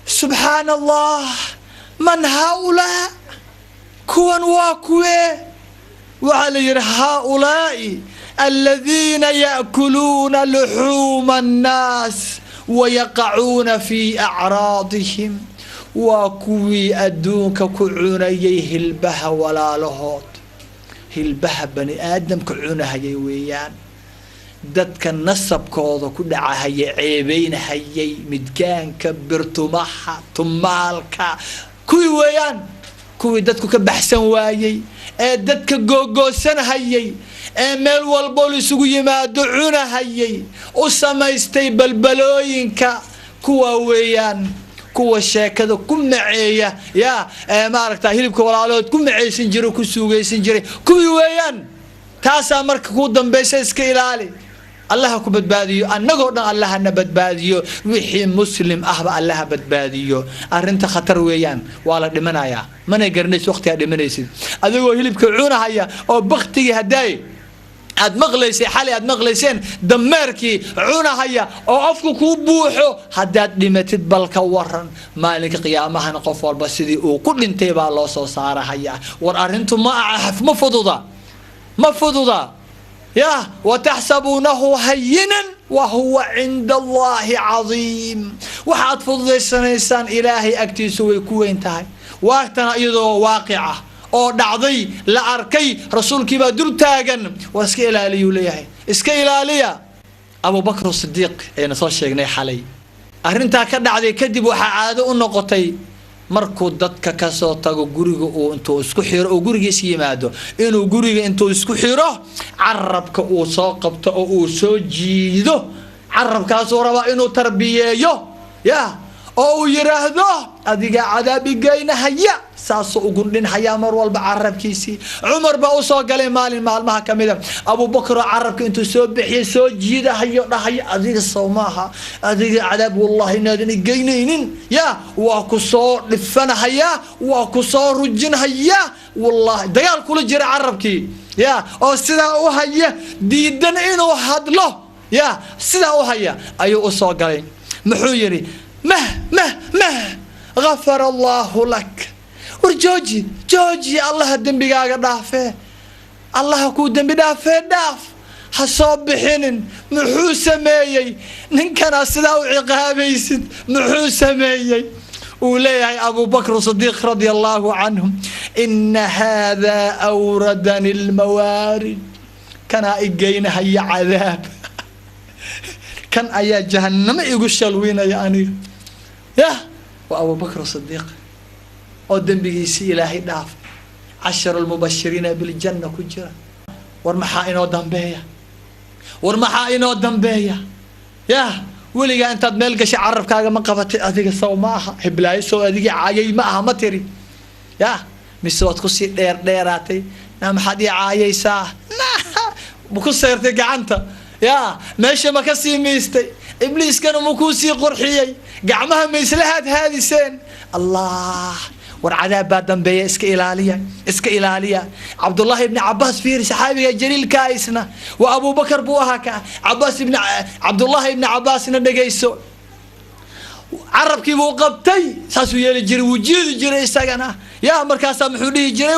سبحان الله من هؤلاء كون واكوي وعلى هؤلاء الذين يأكلون لحوم الناس ويقعون في أعراضهم وكوي أدونك كعونيه البه ولا لهوت البه بني آدم كعونه يويان دتك النصب كوضا كدعا هي عيبين هي مدكان كبر تمحا تمالك كوي ويان كوي دتك كبحسن وايي دتك جوجوسن هي ميل والبول سوق يمادو عونه هي وسمايستي بلبلوينك كوا ويان kuwa sheekada ku maceeya ya maaragtaa hilibka walaalood ku maceysan jiray ku suugaysan jiray kuwii weeyaan taasa marka ku dambeysay iska ilaali Allah ku badbaadiyo annagoo dhan Allah na badbaadiyo wixii muslim ahba Allah badbaadiyo arinta khatar weeyaan waa la dhimanayaa mana garanays waqtiga dhimanaysid adigoo hilibka cunahaya oo baqtigi haday aad maqlaysay xalay aad maqlayseen dameerkii cunahaya oo afku ku buuxo hadaad dhimatid balka waran maalinka qiyaamahan qof walba sidii uu ku dhintay baa loo soo saarahaya war arintu ma fududa ya watahsabunahu hayyinan wa huwa inda Allahi azim waxaad fududaysanaysan ilaahi agtiisa way ku weyn tahay waatana iyadoo waaqica oo dhacday la arkay rasuulkii baa dul taagan war iska ilaaliyo leeyahay iska ilaaliya Abu Bakr as-Siddiq ayna soo sheegnay xalay arinta ka dhacday kadib waxa caado u noqotay markuu dadka ka soo tago guriga oo intuu isku xiro oo gurigiisa yimaado inuu guriga intuu isku xiro carabka uu soo qabto oo uu soo jiido carabkaas oo raba inuu tarbiyeeyo ya oo yiraahdo adiga cadaabi geynahaya saaso ugu dhinhaya mar walba carabkiisi Umar ba u soo galay maalmaha kamida Abu Bakr carabka intuu soo bixiyay soo jiidahayo dhahay adiga sawmaha adiga cadaab wallahi inaadan geynaynin ya waa ku soo dhifanahaya waa ku soo rujinhaya wallahi dagaal kula jira carabkii ya oo sida u haya diidan inuu hadlo ya sida u haya ayuu u soo galay muxuu yiri ما غفر الله لك ورجوجي الله دنبيغا دافه الله كو دنبي دافه داف حصوبخين محو سميي نكنا سدا عقابيسد محو سميي وليه أبو بكر الصديق رضي الله عنه إن هذا أوردني الموارد كان إجينا هي عذاب كان أيا جهنم يقول شلوين يا أني يا وأبو بكر الصديق قدم بيسي إلهي داف 10 المبشرين بالجنة كجرا ورمحا إنو دنبيا ورمحا إنو دنبيا يا ولي أنت ملقى شي عرف كاغا ما قبت أديك سو معها هبلاي سو أديك عايي معها ما تري يا مسوات كسي ديراتي نعم حدي عايي سا بكو سيرتي قعنتا يا ماشي ما كسي ميستي إبليس كانوا مكوسي قرحيي قعمها ميسلهات هذه سين الله والعذاب بعد دنبيه اسك إلالية عبد الله بن عباس فير صحابي جليل كايسنا وأبو بكر بوهاك عبد الله بن عباس ندقيسو عرب كيف وقبتي ساسو يلي جري وجيد جري ساقنا يا مركاسا محولي جري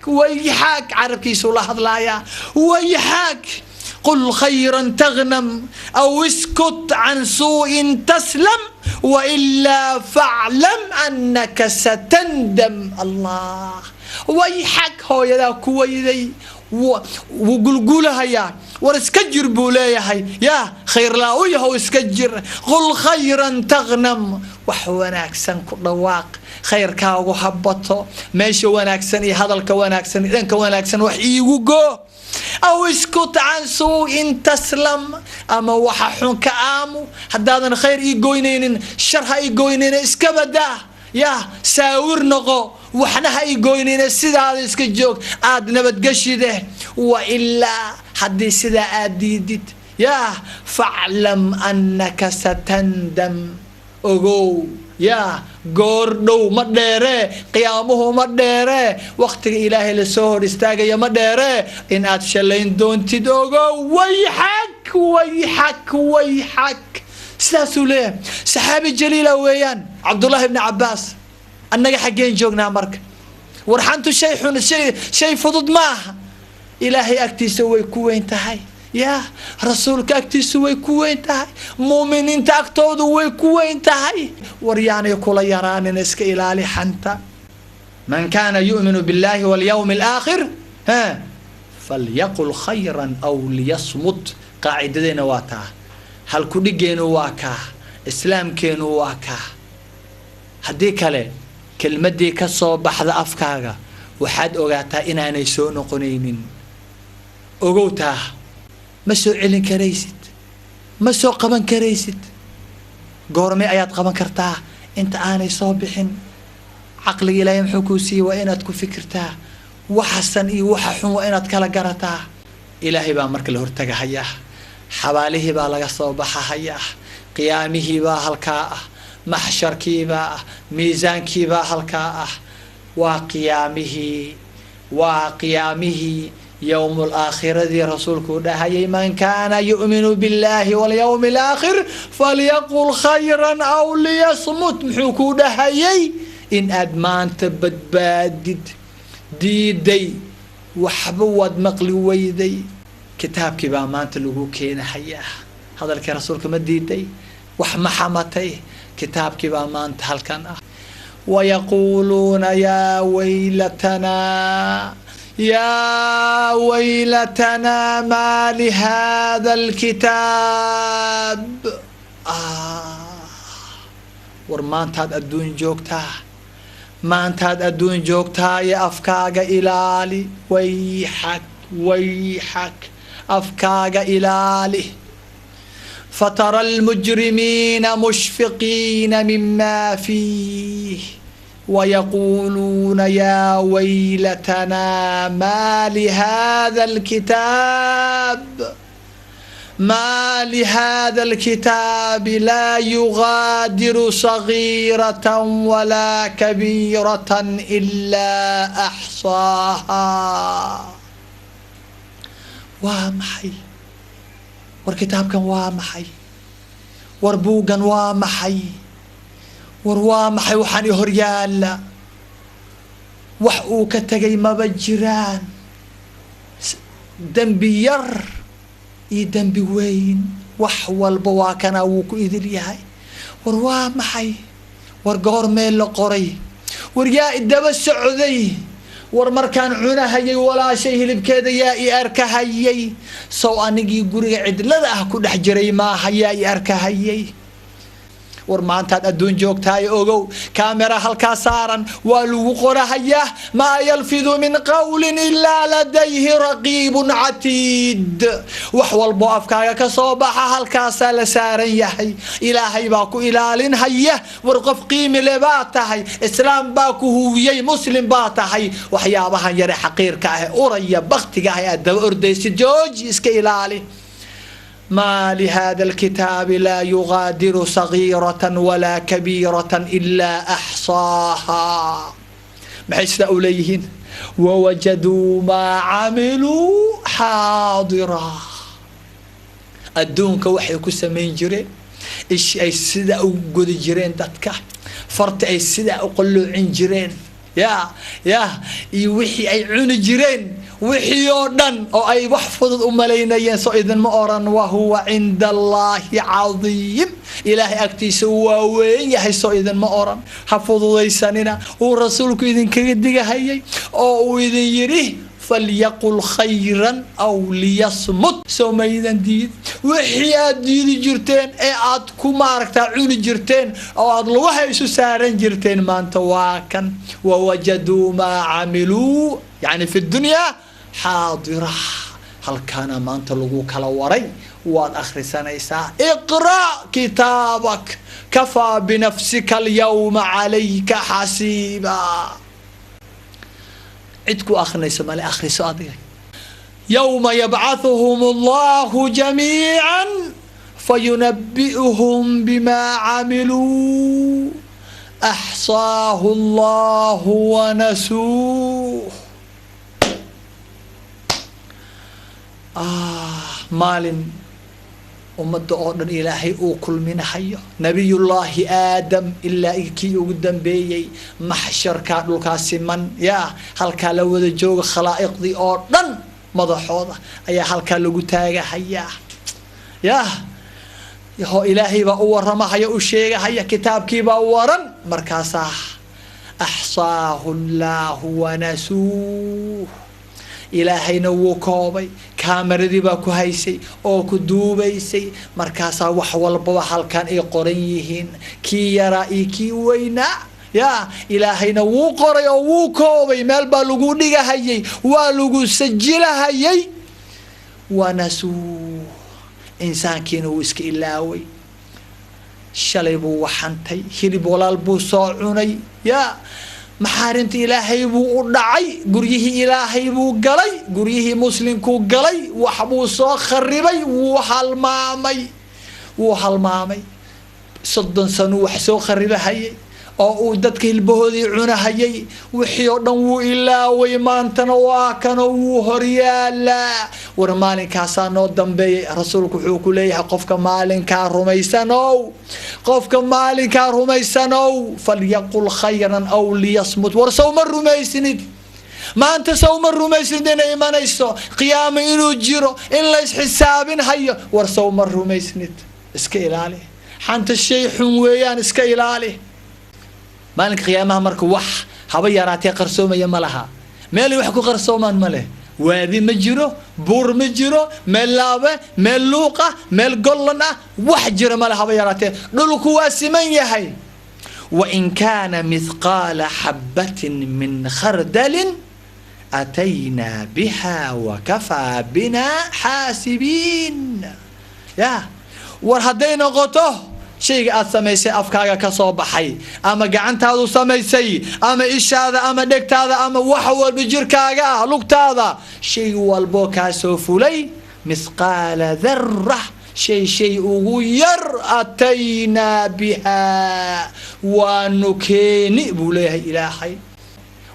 ويحك عرب كيسو لاحظ لايا ويحك قل خيرا تغنم أو اسكت عن سوء تسلم وإلا فاعلم أنك ستندم الله ويحك هو يا كويدي وقولها يا ورسكجر بولايا يا خير لا هو اسكجر قل خيرا تغنم وحواناكسن كل واق خير كاو حبطه ماشي وناكسن هذا الكوناكسن إذن كوناكسن وحيوغو أو اسكت عن سوء تسلم أما وححون كآمو حدادن خير إيقوينين شرها إيقوينين اسكبدا يا ساور نغو وحنها إيقوينين السيدة هذا اسكجوك آد نبت قشده وإلا حدي سيدة آديدت يا فاعلم أنك ستندم أغو يا قردو مديره قيامه مديره وقت إلهي لسهر استاقيا مديره إن أتشلين دون تدوغو ويحك سلاسو ليه صحابي جليل ويان عبد الله بن عباس أنك حقين جوغنا مرك ورحانتو شيء فضد معها إلهي أكتي سوي كوين تهي يا رسولك أكتي سوي كوين تهي مؤمنين تأكتود ويكوين تهي ورياني كل يراني نسك إلالي حنتا من كان يؤمن بالله واليوم الآخر فليقل خيرا أو ليصمت قاعدة نواتا هل كل جينو واكا إسلام كينو واكا هديك له كلمة دي كصوب بحذ أفكارا وحد أوغاتا إنا نيسون قنينين أوغوتا مسو علن كريست مسو قبن كريست قورمي آيات قبن كرتا انت آني صوبحين عقلي لا يمحكوسي وإناتكو فكرتا وحسن إي وححون وإنات كلا قرتا إلهي با مرك الهرتقى هياه حواليه با لغا صوبحا هياه قيامه با هالكاء محشر كيبا ميزان كيبا هالكاء وقيامه يوم الآخرة ذي رسولك دهي من كان يؤمن بالله واليوم الآخر فليقل خيرا أو ليصمت محوكو دهي إن أدمان تبدبادد ديدي وحبواد مقلي ويدي كتاب كبا مان تلقو كين حياه هذا لك رسولك ما ديدي وحمحمتي كتاب كبا مان تهلكن ويقولون يا ويلتنا ما لهذا الكتاب ورمان تاد أدون جوكتا ما انتاد أدون جوكتا يا أفكاغ إلالي ويحك أفكاغ إلالي فترى المجرمين مشفقين مما فيه ويقولون يا ويلتنا ما لهذا الكتاب لا يغادر صغيرة ولا كبيرة إلا أحصاها وامحي والكتاب كان وامحي وربوغا وامحي وروامحي وحاني هريال وحقو كتغي ما بجران دنبي ير اي دنبي وين وحوال بواكنا وكو إذن ياهي وروامحي ورقور ميل لقوري ورياء الدب السعودي ورمركان عناهي ولا شيء لبكذا يا أركهيي سو أنجي قري عد لا أكون حجري ما هيا أركهيي ورمانتان أدون جوك تاي أوغو كاميرا هالكاسارا والوقر هيا ما يلفظ من قول إلا لديه رقيب عتيد وحوال بوافكايا كصوباحا هالكاسا لسارا يحي إلهي باكو إلالين هيا ورقف قيم لباتهي إسلام باكو هويي مسلم باتهي وحيابها يري حقير كاهي أوريا بختي كاهي أدو أرديس جوج إسك إلالي ما لهذا الكتاب لا يغادر صغيرة ولا كبيرة إلا أحصاها بحيث أوليهن ووجدوا ما عملوا حاضرا الدونك وحي كسمين جرين إيش أي سيدة أقول جرين دتك فرت أي سيدة أقول عن جرين يا يوحي أي عون جرين وحيودن أو أي وحفظ أملينا ينسو إذن مؤرن وهو عند الله عظيم إلهي أكتيس وين يحسو إذن مؤرن حفظوا ليساننا ورسولك إذن كردك هاي أو إذن يريه فليقل خيرا أو ليصمت سو ما إذن ديد وحيات ديد جرتين أد كمارك تعون جرتين أو أد لوحي سارن جرتين ما أنت واكن ووجدوا ما عملوا يعني في الدنيا حاضرة هل كان ما أنت لقوك لوري وان آخر سنة اقرأ كتابك كفى بنفسك اليوم عليك حسيبا عدكو آخر نيسمالي آخر سؤال يوم يبعثهم الله جميعا فينبئهم بما عملوا أحصاه الله ونسوه مال أمد أردن إلهي أوكل من حيه نبي الله آدم إلا إكي قدام بيي محشر كادو كاسمان يا هل كالو ذا جوغ خلائق ذي أردن مضحوظة أي هل كالو تاغا حيا يا هو إلهي بأورا ما هيا أشيغا هيا كتاب كي بأورا مركاسا أحصاه الله ونسوه إلهينا وكوبي كاميرا باكو هايسي أو كدوبيسي مركاسا وحوالبا halkan ay qoran yihiin kii yara kii weyna يا إلهينا وقري وكوبي مال با لغو دغهيي وا لغو سجلهيي ونسو إنسان كينو اسك إلاوي شليبو وحنتي هلي بولال بو سوعني يا محارنت إلهي بو دعي غريه إلهي بو غلي غريه مسلم كو غلي وحبو سو خربي وحلمامي صدن سنو wax soo kharibahay oo dadka hilbahoodii cunahayay wixii oo dhan wuu ilaaway maantana waa kan uu horyaala war maalinkaas noo dambeeyay rasuulku wuxuu ku leeyahay qofka maalinka rumaysanow falyaqul khayran aw liyasmut war sawma rumaysinid maanta sawma rumaysinid inay imanayso qiyaamo inuu jiro in la isxisaabin hayo war sawma rumaysinid iska ilaali xanta shay xun weeyaan iska ilaali مالك قيامها مرك وح هبا يراتي قرصومية ملها مالي وحكو قرصومان مله وادي مجرو بور مجرو ملابة ملوقة ملقلنا وحجر ملها هبا يراتي دولكو واسمين يهي وإن كان مثقال حبة من خردل أتينا بها وكفى بنا حاسبين يا ورهدين غطوه شيء أسميسي أفكارك كصوب حي أما قعنت هذا سميسي أما إيش هذا أما دكت هذا أما وحول بجركاga لقت هذا شيء والبوكا سوفولي مثقال ذرة شيء وغير أتينا بها ونكيني بوليه إلهي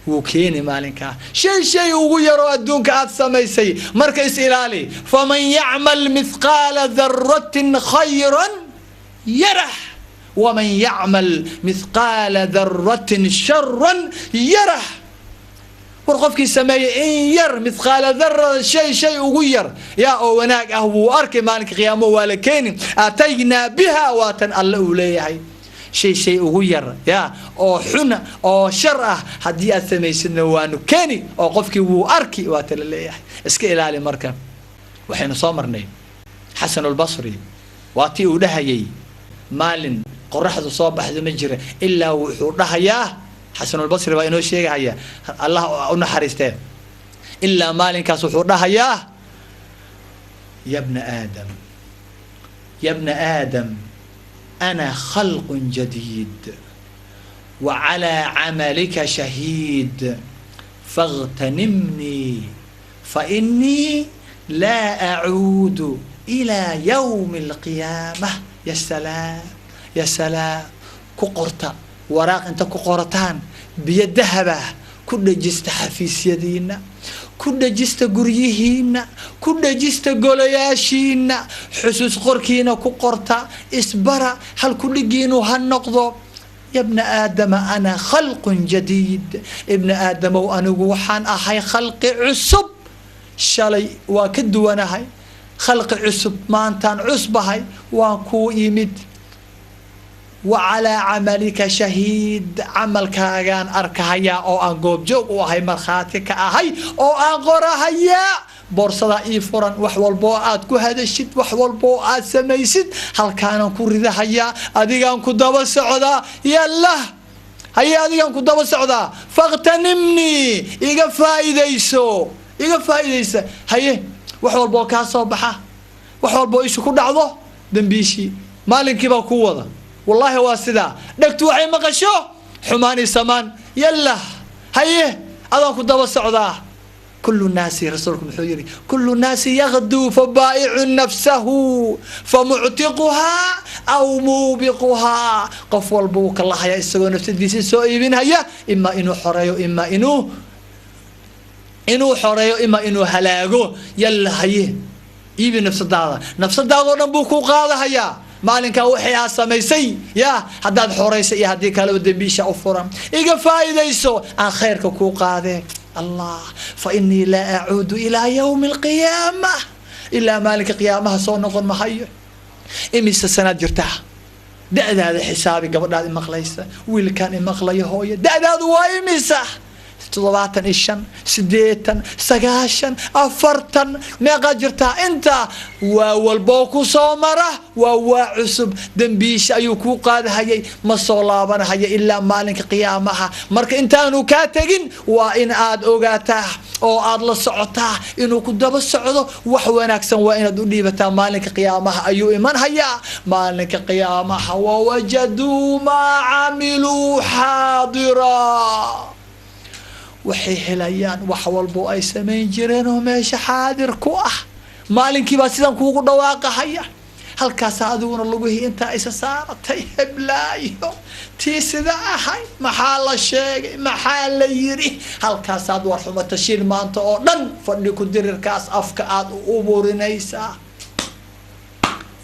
وكيني مالك شيء وغير أدونك أسميسي مركز إلالي فمن يعمل مثقال ذرة خيرا يره ومن يعمل مثقال ذرة شرا يره ورقفك سماي إن ير مثقال ذرة شيء وغير يا أوناك أهو أركي مالك قيامه ولكن أتينا بها واتن الله إليه shay ugu yar ya oo xun oo shar ah haddii aad samaysidna waanu keeni oo qofkii wuu arki waa tala leeyahay iska ilaali marka waxaynu soo marnay xasan albasri waa tii uu dhahayay maalin qoraxdu soo baxdo ma jira ilaa wuxuu dhahayaa xasan albasri baa inoo sheegaya allah u naxariistee ilaa maalinkaas wuxuu dhahayaa يا ابن آدم أنا خلق جديد وعلى عملك شهيد فاغتنمني فإني لا أعود إلى يوم القيامة يا سلام يا سلام كقرطة وراق أنت كقرطان بيد ذهبه كل جست حفيس يدينا كل جست قريهينا كل جست قولياشينا حسوس قركينا كقرطة إسبرا هل كل جينو هالنقضو يا ابن آدم أنا خلق جديد ابن آدم وأنا وحان أحي خلق عصب شالي وكد وانا هاي خلق عصب ما انتان عصب هاي وانكو يمد وعلى عملك شهيد عمل كاغان أركهيا أو أنقوب جو وهي مرخاتك أهي أو أنقرهيا بورصدا إيفوران وحوال بوآت كو هذا الشيء وحوال بوآت سميسد هل كانوا كوريدا هيا أديغان كدابا السعودا يلا هيا أديغان كدابا السعودا فاغتنمني إيغا فايديسو هيا وحوال بوكا صوبحا وحوال بوإيشو كدعضو دنبيشي مالين كيبا كووضا والله واسدا دكتو وحي مقشو حماني سمان يلا هيه أذان كدابا السعودا كل الناس رسولكم حجري كل الناس يغدو فبائع نفسه فمعتقها أو موبقها قف والبوك الله يا إسقو نفسي ديسي سوئي بين هيا إما إنو حريو إما إنو حريو إما إنو هلاغو يلا هيه إيبي نفس الداغو نبوكو قاضي هيا maalinka wixii aad samaysay yaa haddaad xoraysay iyo haddii kale dambiisha u furan iga faa'iidayso aan khayrka ku qaadee allah fa innii laa acuudu ilaa yawmi alqiyaamah ilaa maalinka qiyaamaha soo noqon mahayo imise sanaad jirtaa da'daada xisaabi gabadhaad imaqlaysa wiilkaan imaqlayo hooyo da'daadu waa imisa 75 80 90 40 meeqa jirtaa inta waa walbo ku soo mara waa cusub dambiish ayuu ku qaadahayay ma soo laabanahaya ilaa maalinka qiyaamaha marka intaanu ka tagin waa in aad ogaataa oo aad la socotaa inuu ku daba socdo wax wanaagsan waa inaad u dhiibataa maalinka qiyaamaha ayuu iman hayaa maalinka qiyaamaha wa wajadu ma amilu hadira waxay helayaan wax walbo ay sameyn jireen oo meesha xaadir ku ah maalinkii baa sidan kuugu dhawaaqahaya halkaas adiguna luguhii inta isa saaratay heblaayo tii sida ahay maxaa la sheegay maxaa la yiri halkaas aad war xumo tashiil maanta oo dhan fadhi ku dirirkaas afka aad u burinaysaa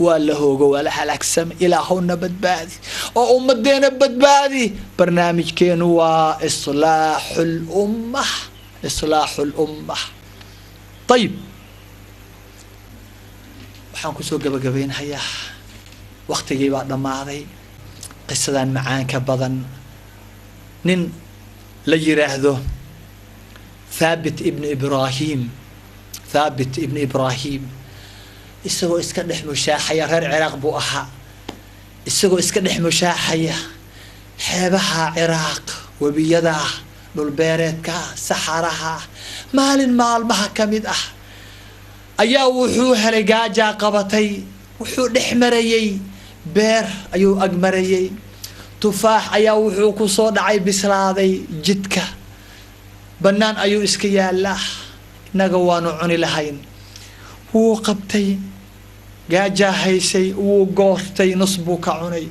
ولا هو ولا هلاكسم إلى هون بدبادي أو أمدينا بدبادي برنامج كان هو إصلاح الأمة طيب وحنكو سوق بقبين هيا وقت جي بعد ما هذي قصة معان كبضن نن ليرهذو ثابت ابن إبراهيم isagoo iska dhex mushaaxaya reer ciraaq buu ahaa isagoo iska dhex mushaaxaya xeebaha ciraaq wabiyada dhul beereedka saxaraha maalin maalmaha kamid ah ayaa wuxuu helay gaaja qabatay wuxuu dhex marayay beer ayuu ag marayay tufaax ayaa wuxuu ku soo dhacay bislaaday jidka banaan ayuu iska yaalaa inaga waanu cuni lahayn wuu qabtay gaaja haysay wuu goostay nus buu ka cunay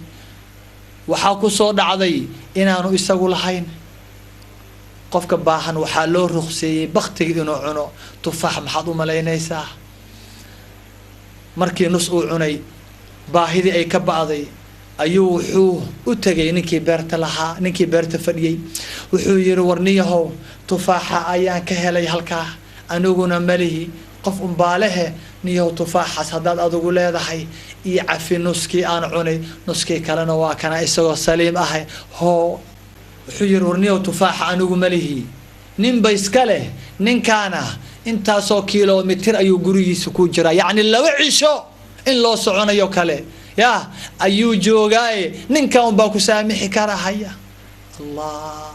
waxaa ku soo dhacday inaanu isagu lahayn qofka baahan waxaa loo ruqseeyay baqtiga inuu cuno tufaax maxaad u malaynaysaa markii nus uu cunay baahidii ay ka ba'day ayuu wuxuu u tagay ninkii beerta fadhiyay wuxuu yiri warniyahow tufaaxa ayaan ka helay halkaa aniguna malihi qof umbaalehe niyow tufaaxaas haddaad adigu leedahay iyo cafi nuskii aan cunay nuskii kalena waa kana isagoo saliim ahay hoo wuxuu yidhi war niyow tufaaxa anigu malihi ninba iska leh ninkaana intaasoo kilomitir ayuu gurigiisa ku jiraa yacni 2 cisho in loo soconayo kale yaa ayuu joogaaye ninkan unbaa ku saamixi karahaya allah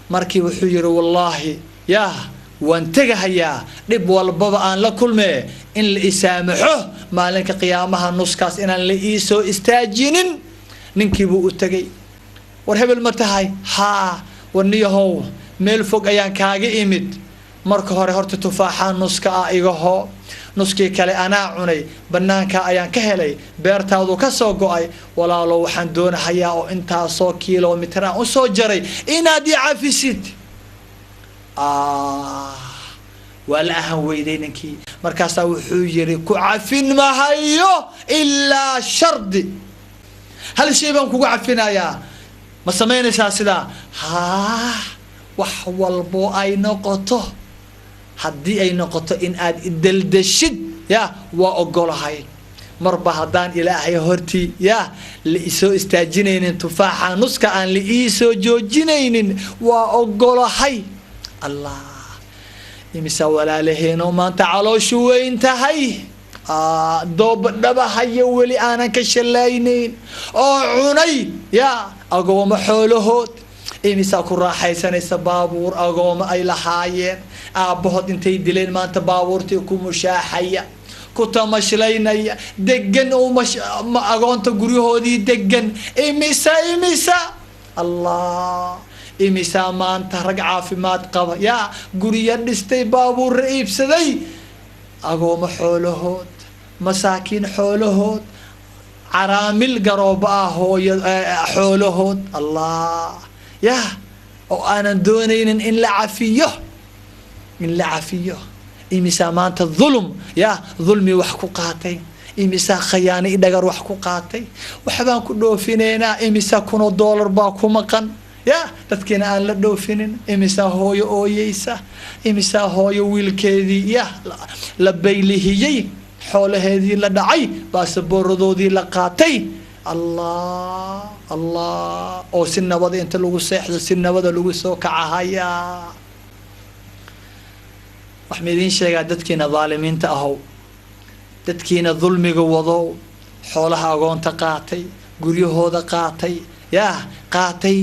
markii wuxuu yidhi wallaahi yaa waan tegahayaa dhib walbaba aan la kulmee in la isaamaxo maalinka qiyaamaha nuskaas inaan la ii soo istaajinin ninkii buu u tegay war hebel ma tahay haa war niyahow meel fog ayaan kaaga imid marka hore horta tufaaxa nuska ah iga hoo nuskii kale anaa cunay banaanka ayaan ka helay beertaadu ka soo go'ay walaalo waxaan doonahayaa oo intaasoo kilomitir aan u soo jaray inaad i cafisid waa la ahan weyday ninkii markaasaa wuxuu yidhi ku cafin mahayo ilaa shardi hal shay baan kugu cafinayaa ma samaynaysaa sidaa haa wax walbo ay noqoto haddii ay noqoto in aad idaldashid yaa waa ogolahay marba haddaan ilaahay hortii yaa la isoo istaajinaynin tufaaxa nuska aan la iisoo joojinaynin waa ogolahay allah imisa walaalaheenoo maanta calooshu weyn tahay doobadhabahayo weli aanan ka shallaaynayn oo cunay yaa agoomo xoolahood imisa ku raaxaysanaysa baabuur agoomo ay lahaayeen aabbahood intay dileen maanta baabuurtii ku mushaaxaya ku tamashlaynaya degan agoonta guryahoodii degan imisa allah imisa maanta rag caafimaad qaba yaa gurya dhistay baabuurra iibsaday agoomo xoolahood masaakiin xoolahood caraamil garooba ah hooya xoolahood allah yaa oo aanan doonaynin in la cafiyo imisa maanta dhulm yaa dhulmi wax ku qaatay imisa khayaano i dhagar wax ku qaatay waxbaan ku dhoofineynaa imisa $1 baa ku maqan yaa dadkiina aan la dhoofinin imisa hooyo ooyeysa imisa hooyo wiilkeedii yaa la baylihiyey xoolaheedii la dhacay baasaboorradoodii la qaatay allah oo si nabada inta lagu seexdo si nabada lagu soo kacahayaa wax ma idiin sheegaa dadkiina dhaalimiinta ahow dadkiina dulmiga wadow xoolaha agoonta qaatay guryahooda qaatay yaa qaatay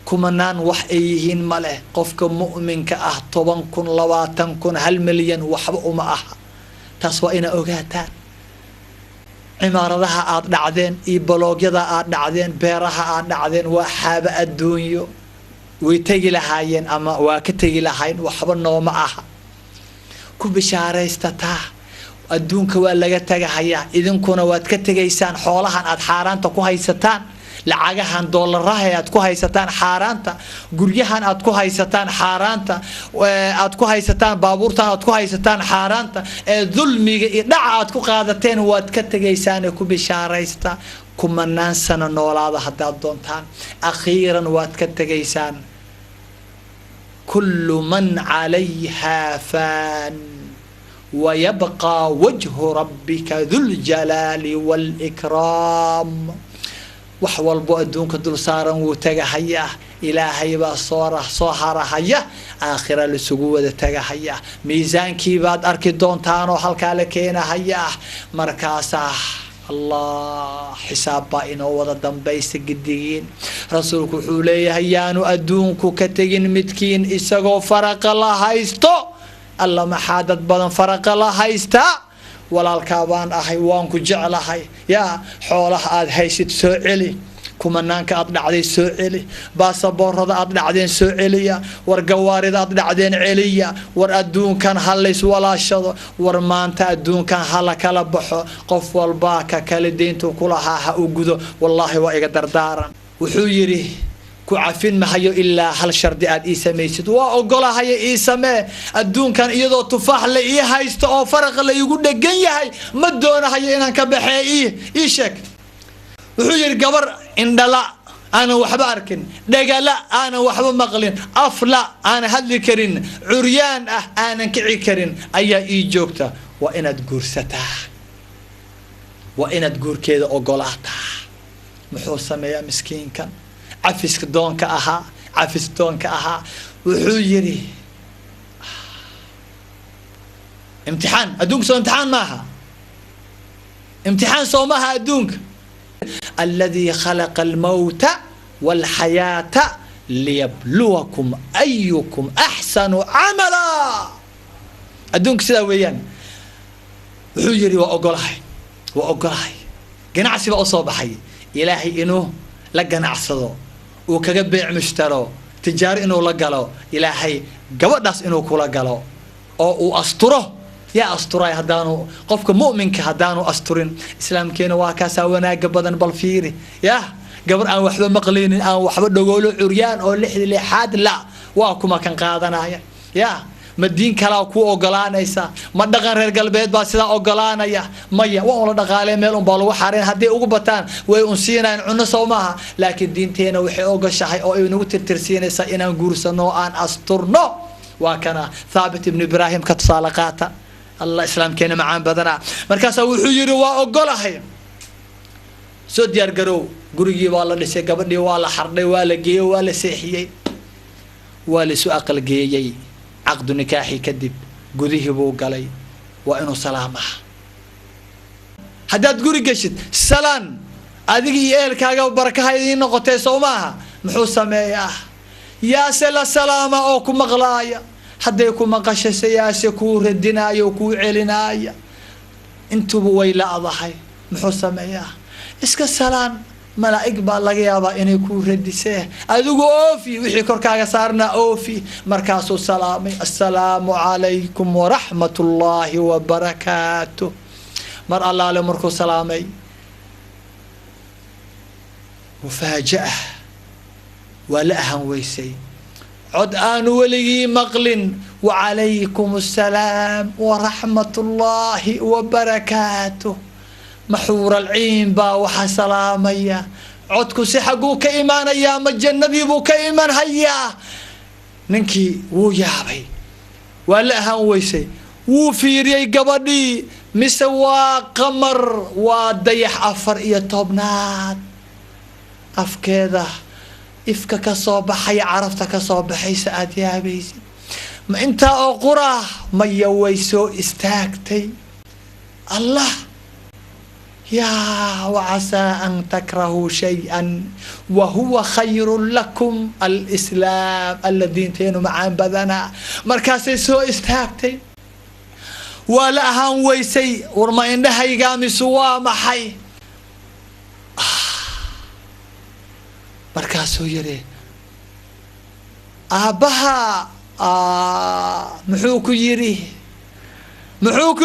kumanaan wax ay yihiin ma leh qofka mu'minka ah 10 kun 20 kun 1 milyan waxba uma aha taas waa ina ogaataan cimaaradaha aad dhacdeen iyo baloogyada aad dhacdeen beeraha aad dhacdeen waa xaaba adduunyo way tegi lahaayeen ama waa ka tegi lahayn waxba nooma aha ku bishaaraystataa adduunka waa laga tagahayaa idinkuna waad ka tegaysaan xoolahan aad xaaraanta ku haysataan lacagahan doolaraha aad ku haysataan xaaraanta guryahan aad ku haysataan xaaraanta aad ku haysataan baabuurtan aad ku haysataan xaaraanta ee dulmiga iyo dhaca aad ku qaadateen waad ka tegaysaan ku bishaaraysta kumanaan sano noolaada haddaad doontaan akhiiran waad ka tegaysaan kullu man calayha fan ويبقى وجه ربك ذو الجلال والإكرام وحول بؤدونك دول صارا وتجهيا إلهي بصورة صهرة هيا آخر السجود تجهيا ميزان كيباد أركضون تانو حلك لكينا هيا مركاسه الله حساب باينو ودا دنبيس جديين رسولك حوليه هيانو أدونك كتجين متكين إسقو فرق الله هايستو الله محادث بدن فرق الله هايستا ولا الكابان أحي وانكو جعلهاي يا حوله آد هايست سوعلي كمانانك أطلع عدين سوعلي باسبور هذا أطلع عدين سوعليا ورقوارد أطلع عدين عليا ورأدون كان هليس ولا شض ورمان تأدون كان هلا كلبحو قف والباكا كالدين كلها هأوجدو والله وإقدر دارا وحيري كعفين ما هي إلا هل شرديات إيسا ميسد وأقولها هي إيسا ما الدون كان إيضا تفاح لإيه هايست أو فرق اللي يقول دقية هاي مدونا هي إنا كبحي إيشك وحجر قبر إن لا أنا وحبا أركن دقا لا أنا وحبا مغلين أفلا أنا هدلي كرين عريان أنا كعي كرين أي إي جوكتا وإن تقرستا وإن تقر كذا أقولاتا محوسة يا مسكين كان عفس دونك أها عفس دونك أها وحجري امتحان أدونك سو امتحان معها امتحان سو معها أدونك الذي خلق الموت والحياة ليبلوكم أيكم أحسن عملا أدونك سيدا ويان وحجري وأقلعي قناعسي بأصابحي إلهي إنه لقناعسدو وكجبيع مشترو تجار إنه لقلو إلهي قبضاس إنه كولا قلو أو أسطره يا أسطراي هدانو قفك مؤمنك هدانو أسطرين إسلام كينا واكاسا وناق بدن بالفيري يا قبر أن وحبا مقلين أن وحبا دقولو عريان أو لحاد لا واكو ما كان قادنا يا ما الدين كلا كو أوغلانيسا ما دقان رير قلبيد با سدا أوغلانيا مايا ولا دقالي ميلون بالو حارين هدي ugu bataan way unsiinaan cuno soomaha laakiin diinteena waxay ogashahay oo ay nagu tirtirsiinaysa inaan guursano aan asturno waa kana Thabit ibn Ibrahim ka tusaalaqaata Allah islaamkeena macaan badana markaas wuxuu yiri waa ogolahay soo diyaar garow gurigii waa la dhisay gabadhii waa la xardhay waa la geeyay waa la seexiyay waa la soo aqal geeyay عقد نكاحي كذب قذيه بو قالي وإنه سلامة حداد قولي قشت سلام أدقي إيل كاقا وبركة هاي نقطة سوماها محوسة مياه يا سلا سلامة أوكو مغلايا حدا يكون مقاشة سياسة كو ردنايا وكو علنايا انتو بويلا أضحي محوسة مياه اسك السلام ملائك بالغيابا إني كو ردسه أدوغو أوفي وحي كوركاغا صارنا أوفي مركاسو سلامي السلام عليكم ورحمة الله وبركاته مر الله لمركو سلامي مفاجأة ولا ويسي عد آن ولي مقل وعليكم السلام ورحمة الله وبركاته محور العين با وحا سلاميا عدكو سحقو كإيمان يا مجنة بيبو كإيمان هيا ننكي وو يابي ولا ويسي وو فيري قبدي مسوا قمر وديح أفر إيا توبنات أف كذا إفكا كصوبحي عرفتا كصوبحي سأد يا بيسي ما انت أقرأ ما يويسو استاكتي الله يا وعسى أن تكرهوا شيئا وهو خير لكم الإسلام الذين تينوا معان بدنا مركاسي سو استاكتي ولا هان ويسي ورما إنها يقامي سوا محي مركاسو يري أبها محوكو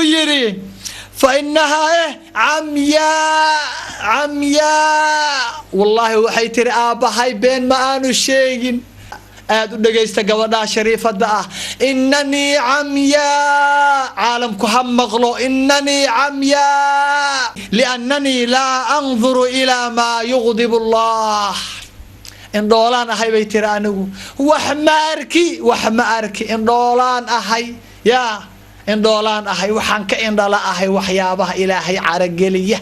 يري فإنها عمياء والله وحي تري آبهاي بين ما آنو شيئين آدو دقيستا قوانا شريفة دا إنني عمياء عالمكو هم مغلو إنني عمياء لأنني لا أنظر إلى ما يغضب الله إن دولان أهي بيتر أنو وحما أركي إن دولان أهي يا إن دولان أهي وحنك إن دولا أهي وحيابها إلهي عرقلية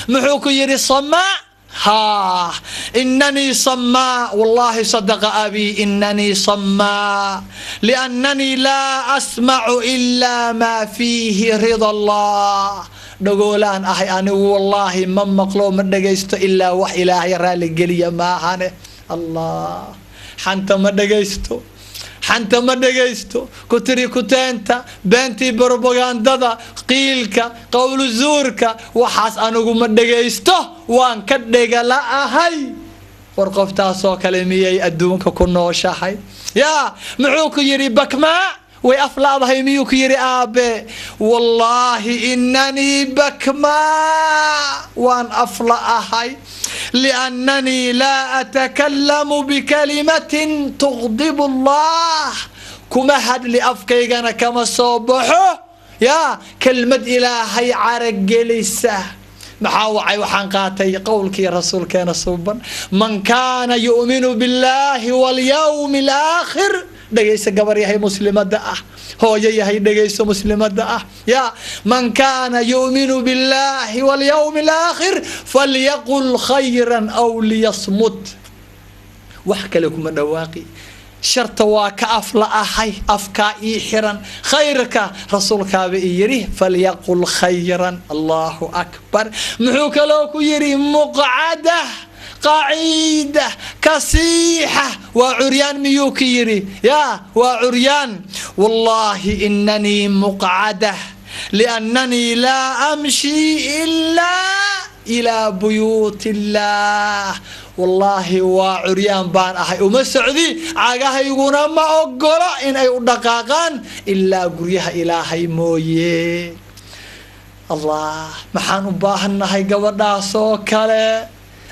محوكو يري صماء ها إنني صماء والله صدق أبي إنني صماء لأنني لا أسمع إلا ما فيه رضا الله نقولان أهي أنا والله من مقلوب من دقيست إلا وح إلهي رالي قليا ما هاني الله حنت ما دقيستو حنت ما دقيستو كتري كتانتا بنتي بروباغاندا قيلك قول زورك وحاس أنو ما دقيستو وان كدقا لا أهي ورقفتا سو كلمية أدونك كنو شاحي يا معوك يري بكما ويأفلاض هاي ميوك يري آبي والله إنني بكما وان أفلأ هاي لأنني لا أتكلم بكلمة تغضب الله كما هاد لأفكيغانا كما صبحو يا كلمة إلهي عرق لسه محاوعي وحنقاتي قولك يا رسول كان صوبا من كان يؤمن بالله واليوم الآخر dhagayso gabar yahay muslimada ah hooyo yahay dhagayso muslimada ah ya man kana yu'minu billahi wal yawmil akhir falyaqul khayran aw liyasmut wax kale kuma dhawaaqi sharta waa ka afla ahay afka ii xiran khayrka rasuulkaabe yiri falyaqul khayran Allahu akbar muxuu kaloo ku yiri muq'ada قاعدة كسيحة وعريان ميوكيري يا وعريان والله إنني مقعدة لأنني لا أمشي إلا إلى بيوت الله والله وعريان بان أحي ومسعدي عاقها يقول ما أقول إن أي دقاقان إلا قريها إلهي مويه الله محان باهن هاي قبضا سوكالي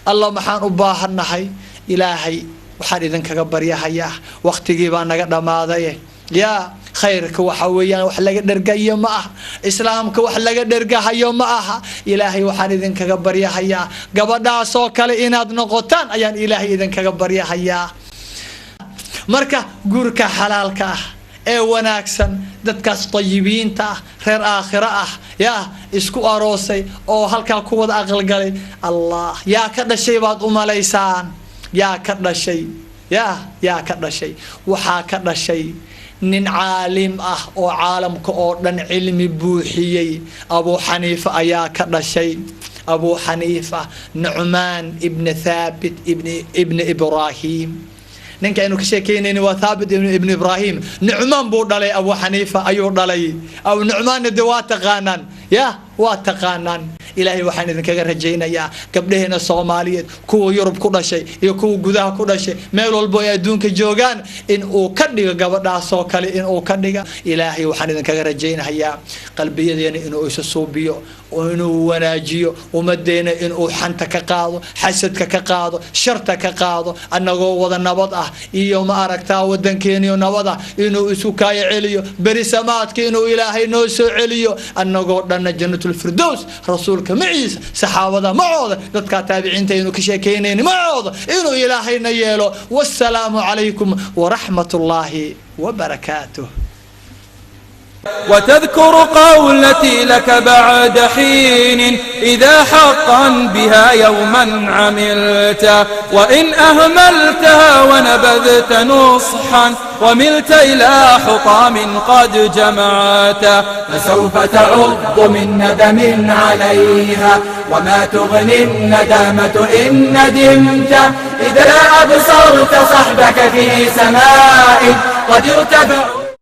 الله محان ubaahannahay ilaahay waxaan idin kaga baryahayaa waqtigii baa naga dhamaaday ya khayrka waxa weeyaan wax laga dhergayo ma aha islaamka wax laga dhergahayo ma aha ilaahay waxaan idin kaga baryahayaa gabadhaas oo kale inaad noqotaan ayaan ilaahay idin kaga baryahayaa marka guurka xalaalka ah ee wanaagsan dadkaas tayibiinta ah reer aakhira ah ya isku aroosay oo halka ku wada aqal galay Allah ya ka dhashay baad u maleysaan ya ka dhashay ya ka dhashay waxa ka dhashay nin caalim ah oo caalamka oo dhan cilmi buuxiyay Abu Hanifa ayaa ka dhashay Abu Hanifa Nu'man ibn Thabit ibn Ibrahim ninka inuu ka sheekeynayna waa Thabit ibn Ibrahim Nu'man buu dhalay Abu Hanifa ayuu dhalay aw Nu'man waa taqaanan ya waa taqaanan ilaahay waxaan idin kaga rajaynayaa gabdhaheena Soomaaliyeed kuwa Yurub ku dhashay iyo kuwa gudaha ku dhashay meel walba ay adduunka joogaan in uu ka dhigo gabadhaas oo kale in uu ka dhiga ilaahay waxaan idin kaga rajaynayaa qalbiyadeena inuu isu suubiyo oo inuu wanaajiyo umadeena inuu xanta ka qaado xasadka ka qaado sharta ka qaado anagoo wada nabad ah iyo ma aragtaa wadankeena nabad ah inuu isu kaaya celiyo bari samaadka inuu ilaahay noo soo celiyo anagoo dhan jannatul firdaws rasuulka معيس صحابة معوضة ذاتك تابعين تينو كشيكينين معوضة إنو إلهينا يلو والسلام عليكم ورحمة الله وبركاته وتذكر قولتي لك بعد حين إذا حقا بها يوما عملت وإن أهملتها ونبذت نصحا وملت إلى حطام قد جمعت فسوف تعض من ندم عليها وما تغني الندامة إن ندمت إذا أبصرت صحبك في سماء قد ارتفع